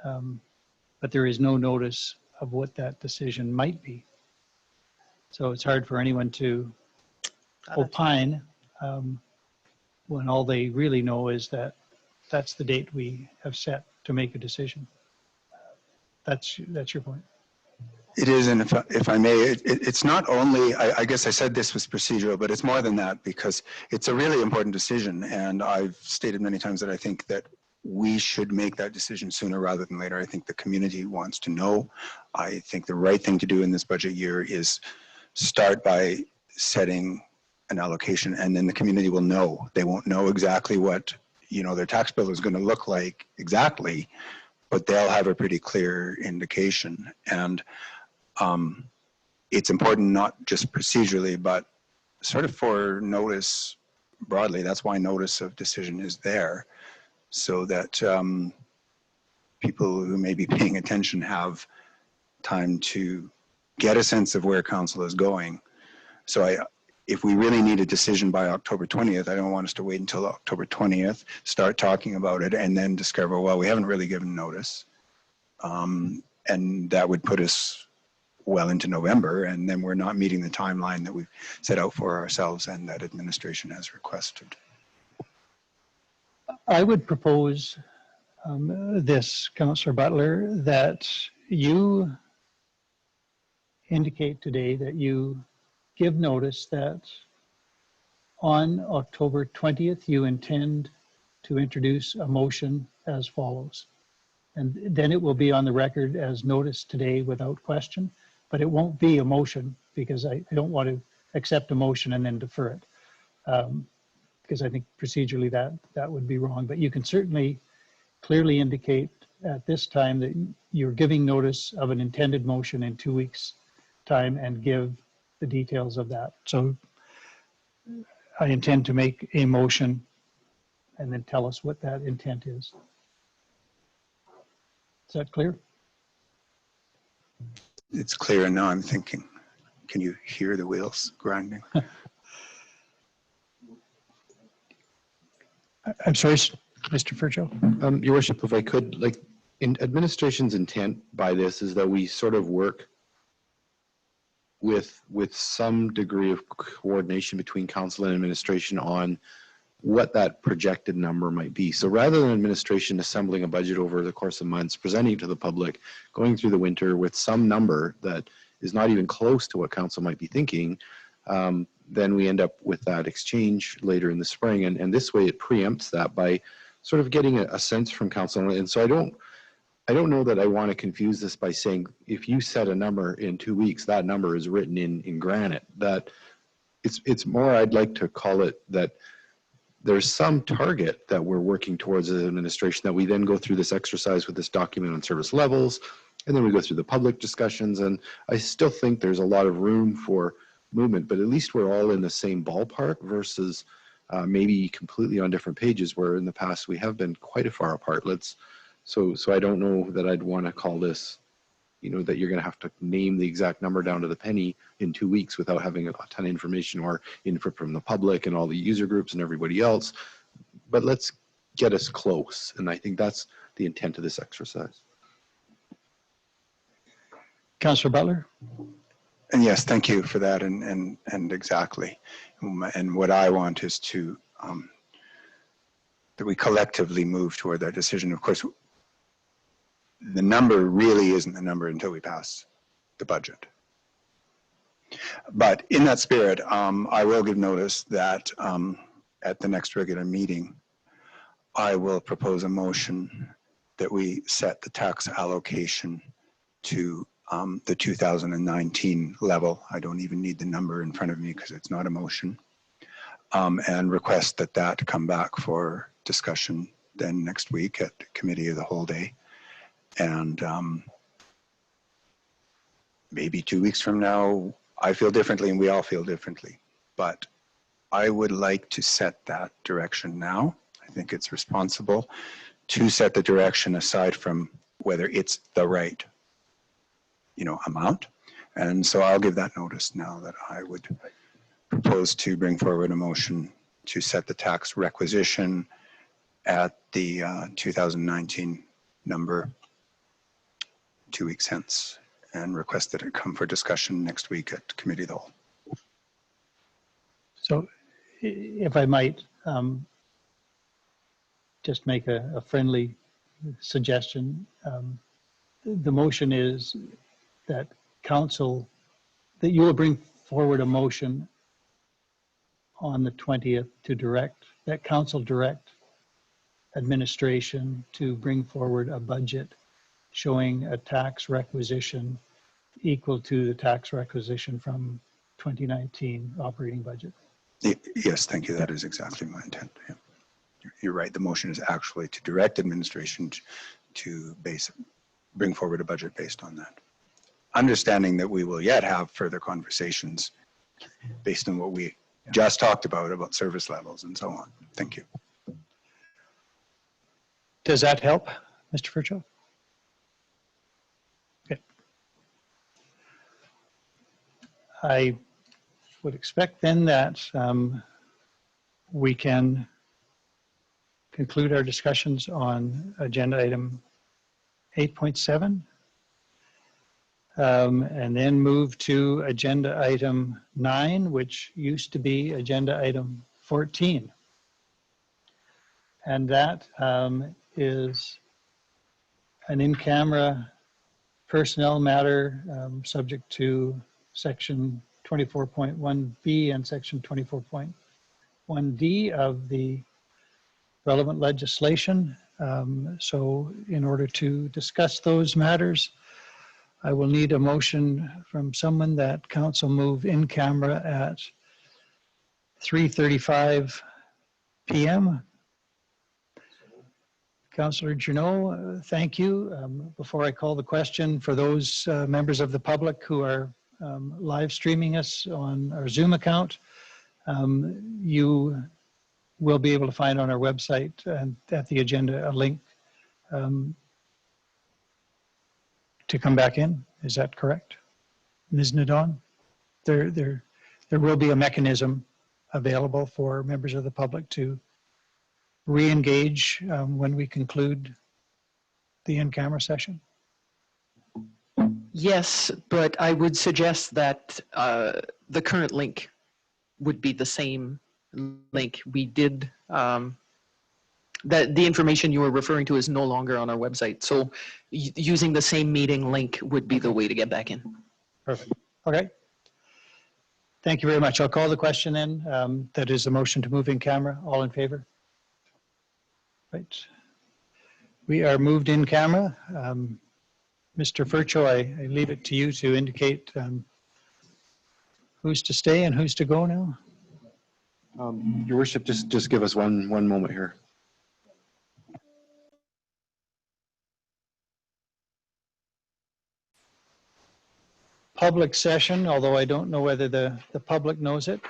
But there is no notice of what that decision might be. So it's hard for anyone to opine when all they really know is that that's the date we have set to make a decision. That's your point. It is, and if I may, it's not only, I guess I said this was procedural, but it's more than that, because it's a really important decision, and I've stated many times that I think that we should make that decision sooner rather than later. I think the community wants to know. I think the right thing to do in this budget year is start by setting an allocation, and then the community will know. They won't know exactly what, you know, their tax bill is going to look like exactly, but they'll have a pretty clear indication. And it's important not just procedurally, but sort of for notice broadly. That's why notice of decision is there, so that people who may be paying attention have time to get a sense of where council is going. So if we really need a decision by October 20th, I don't want us to wait until October 20th, start talking about it, and then discover, well, we haven't really given notice. And that would put us well into November, and then we're not meeting the timeline that we've set out for ourselves and that administration has requested. I would propose this, Councillor Butler, that you indicate today that you give notice that on October 20th, you intend to introduce a motion as follows. And then it will be on the record as notice today without question, but it won't be a motion because I don't want to accept a motion and then defer it. Because I think procedurally that would be wrong, but you can certainly clearly indicate at this time that you're giving notice of an intended motion in 2 weeks' time and give the details of that. So I intend to make a motion and then tell us what that intent is. Is that clear? It's clear, and now I'm thinking, can you hear the wheels grinding? I'm sorry, Mr. Furcho. Your Worship, if I could, like, in administration's intent by this is that we sort of work with some degree of coordination between council and administration on what that projected number might be. So rather than administration assembling a budget over the course of months, presenting it to the public, going through the winter with some number that is not even close to what council might be thinking, then we end up with that exchange later in the spring. And this way it preempts that by sort of getting a sense from council. And so I don't know that I want to confuse this by saying, if you set a number in 2 weeks, that number is written in granite. That it's more, I'd like to call it that there's some target that we're working towards as an administration, that we then go through this exercise with this document on service levels, and then we go through the public discussions. And I still think there's a lot of room for movement, but at least we're all in the same ballpark versus maybe completely on different pages, where in the past we have been quite far apart. So I don't know that I'd want to call this, you know, that you're going to have to name the exact number down to the penny in 2 weeks without having a ton of information or input from the public and all the user groups and everybody else. But let's get us close. And I think that's the intent of this exercise. Councillor Butler. And yes, thank you for that. And exactly. And what I want is to, that we collectively move toward that decision. Of course, the number really isn't the number until we pass the budget. But in that spirit, I will give notice that at the next regular meeting, I will propose a motion that we set the tax allocation to the 2019 level. I don't even need the number in front of me because it's not a motion. And request that that come back for discussion then next week at committee of the whole day. And maybe 2 weeks from now, I feel differently and we all feel differently. But I would like to set that direction now. I think it's responsible to set the direction aside from whether it's the right, amount. And so I'll give that notice now that I would propose to bring forward a motion to set the tax requisition at the 2019 number 2 weeks hence, and request that it come for discussion next week at committee of the whole. So if I might just make a friendly suggestion, the motion is that that you will bring forward a motion on the 20th to that council direct administration to bring forward a budget showing a tax requisition equal to the tax requisition from 2019 operating budget. Yes, thank you. That is exactly my intent. Yeah. You're right. The motion is actually to direct administration to bring forward a budget based on that. Understanding that we will yet have further conversations based on what we just talked about service levels and so on. Thank you. Does that help, Mr. Furcho? Okay. I would expect then that we can conclude our discussions on agenda item 8.7 and then move to agenda item 9, which used to be agenda item 14. And that is an in-camera personnel matter subject to section 24.1B and section 24.1D of the relevant legislation. So in order to discuss those matters, I will need a motion from someone that council move in camera at 3:35 p.m. Councillor Junot, thank you. Before I call the question, for those members of the public who are live streaming us on our Zoom account, you will be able to find on our website and at the agenda a link to come back in. Is that correct, Ms. Nadon? There will be a mechanism available for members of the public to re-engage when we conclude the in-camera session. Yes, but I would suggest that the current link would be the same link. We did, that the information you were referring to is no longer on our website. So using the same meeting link would be the way to get back in. Perfect. Okay. Thank you very much. I'll call the question then. That is a motion to move in camera. All in favor? Right. We are moved in camera. Mr. Furcho, I leave it to you to indicate who's to stay and who's to go now. Your worship, just give us one moment here. Public session, although I don't know whether the public knows it.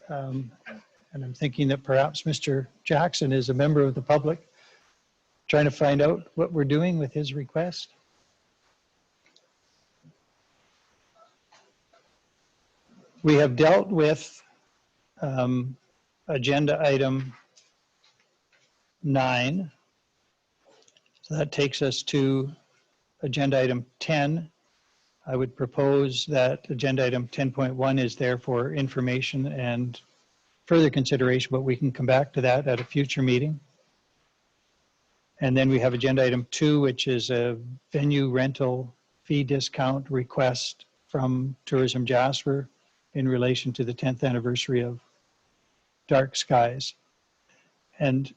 And I'm thinking that perhaps Mr. Jackson is a member of the public, trying to find out what we're doing with his request. We have dealt with agenda item 9. So that takes us to agenda item 10. I would propose that agenda item 10.1 is there for information and further consideration, but we can come back to that at a future meeting. And then we have agenda item 2, which is a venue rental fee discount request from Tourism Jasper in relation to the 10th anniversary of Dark Skies. And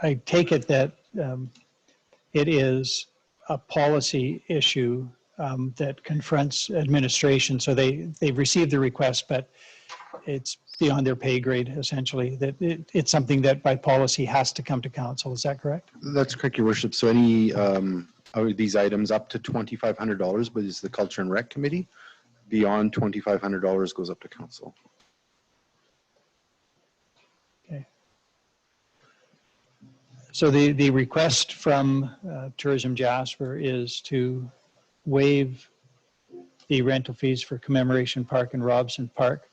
I take it that it is a policy issue that confronts administration. So they've received the request, but it's beyond their pay grade, essentially, that it's something that by policy has to come to council. Is that correct? That's correct, Your Worship. So any of these items up to $2,500, but it's the Culture and Rec Committee. Beyond $2,500 goes up to council. Okay. So the request from Tourism Jasper is to waive the rental fees for Commemoration Park and Robson Park.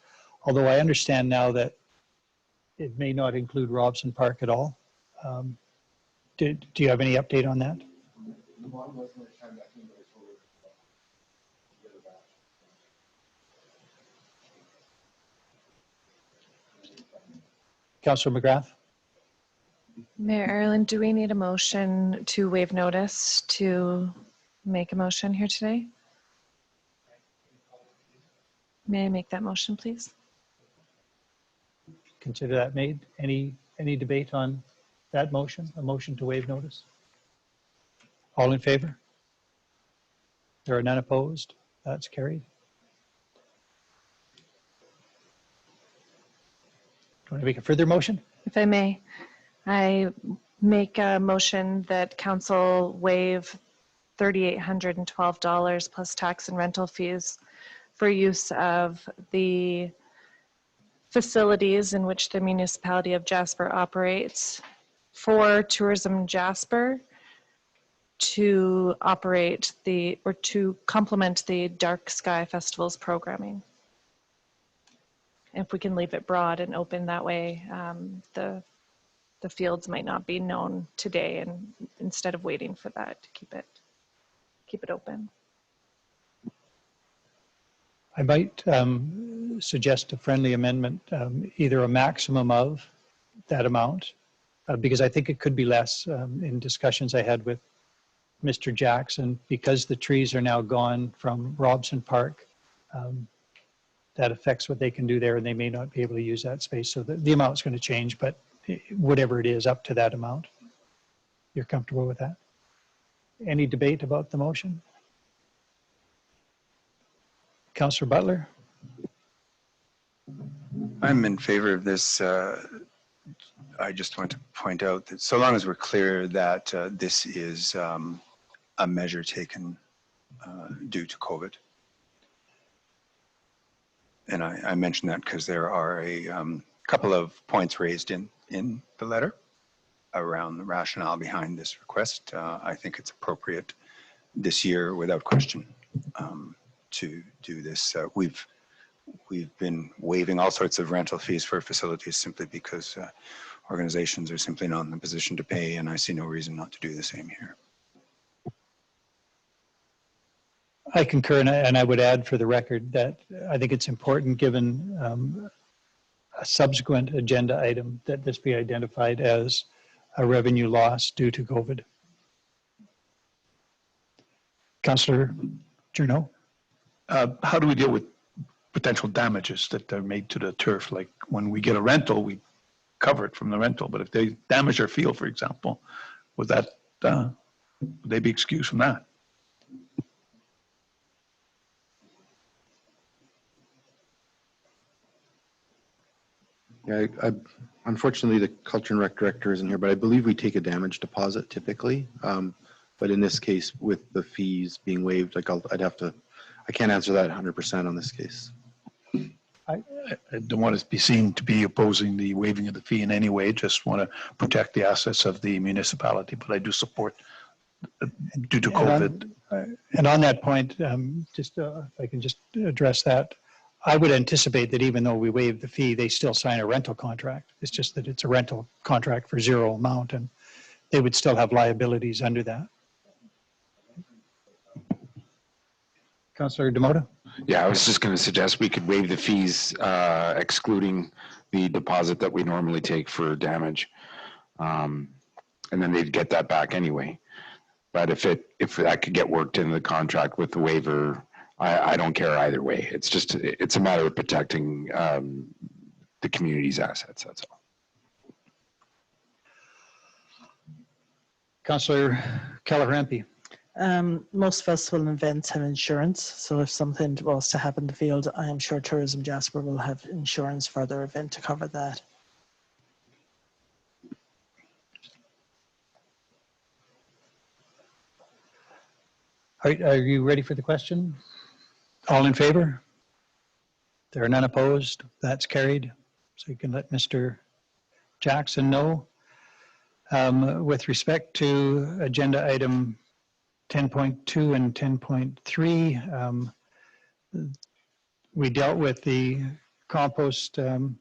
Although I understand now that it may not include Robson Park at all. Do you have any update on that? Councillor McGrath? Mayor Ireland, do we need a motion to waive notice to make a motion here today? May I make that motion, please? Consider that made. Any debate on that motion, a motion to waive notice? All in favor? There are none opposed. That's carried. Do you want to make a further motion? If I may, I make a motion that council waive $3,812 plus tax and rental fees for use of the facilities in which the municipality of Jasper operates for Tourism Jasper to operate or to complement the Dark Sky Festival's programming. If we can leave it broad and open that way, the fields might not be known today, and instead of waiting for that, to keep it open. I might suggest a friendly amendment, either a maximum of that amount, because I think it could be less. In discussions I had with Mr. Jackson, because the trees are now gone from Robson Park, that affects what they can do there, and they may not be able to use that space. So the amount's going to change, but whatever it is, up to that amount. You're comfortable with that? Any debate about the motion? Councillor Butler? I'm in favor of this. I just want to point out that so long as we're clear that this is a measure taken due to COVID. And I mention that because there are a couple of points raised in the letter around the rationale behind this request. I think it's appropriate this year, without question, to do this. We've been waiving all sorts of rental fees for facilities simply because organizations are simply not in the position to pay, and I see no reason not to do the same here. I concur, and I would add for the record that I think it's important, given a subsequent agenda item, that this be identified as a revenue loss due to COVID. Councillor Journeau? How do we deal with potential damages that are made to the turf? Like when we get a rental, we cover it from the rental, but if they damage our field, for example, would they be excused from that? Yeah, unfortunately, the Culture and Rec Director isn't here, but I believe we take a damage deposit typically. But in this case, with the fees being waived, like I can't answer that 100% on this case. I don't want to be seen to be opposing the waiving of the fee in any way, just want to protect the assets of the municipality, but I do support due to COVID. And on that point, just if I can just address that, I would anticipate that even though we waive the fee, they still sign a rental contract. It's just that it's a rental contract for zero amount, and they would still have liabilities under that. Councillor Demoda? Yeah, I was just going to suggest we could waive the fees, excluding the deposit that we normally take for damage. And then they'd get that back anyway. But if that could get worked into the contract with the waiver, I don't care either way. It's just, it's a matter of protecting the community's assets, that's all. Councillor Keller-Rampe. Most festival events have insurance, so if something was to happen in the field, I am sure Tourism Jasper will have insurance for their event to cover that. Are you ready for the question? All in favor? There are none opposed. That's carried. So you can let Mr. Jackson know. With respect to agenda item 10.2 and 10.3, we dealt with the compost, the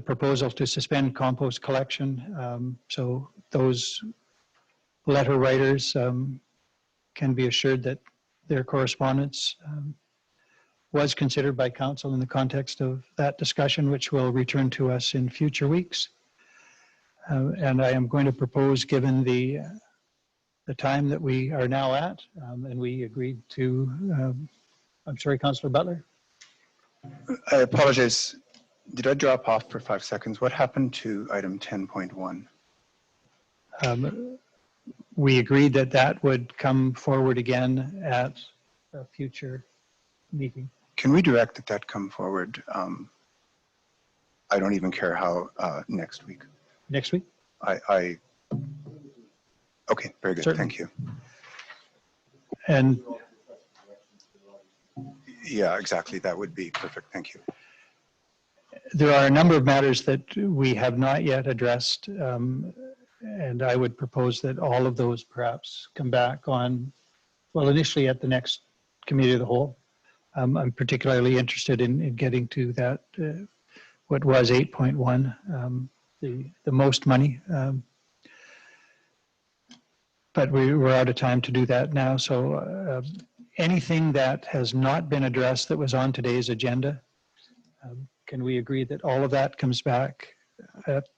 proposal to suspend compost collection. So those letter writers can be assured that their correspondence was considered by council in the context of that discussion, which will return to us in future weeks. And I am going to propose, given the time that we are now at, and we agreed to, I'm sorry, Councillor Butler? I apologize. Did I drop off for 5 seconds? What happened to item 10.1? We agreed that that would come forward again at a future meeting. Can we direct that that come forward? I don't even care how, next week. Next week? Okay, very good. Certainly. Thank you. And Yeah, exactly. That would be perfect. Thank you. there are a number of matters that we have not yet addressed, and I would propose that all of those perhaps come back on, well, initially at the next committee of the whole. I'm particularly interested in getting to that, what was 8.1, the most money. But we're out of time to do that now. So anything that has not been addressed that was on today's agenda, can we agree that all of that comes back at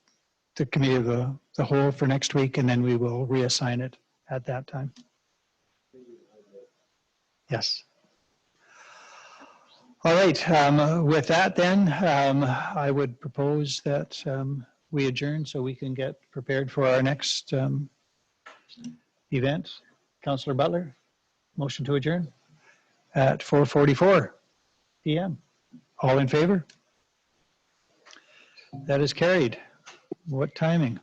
the committee of the whole for next week, and then we will reassign it at that time? Yes. All right. With that then, I would propose that we adjourn so we can get prepared for our next event. Councillor Butler, motion to adjourn at 4:44 p.m. All in favor? That is carried. What timing?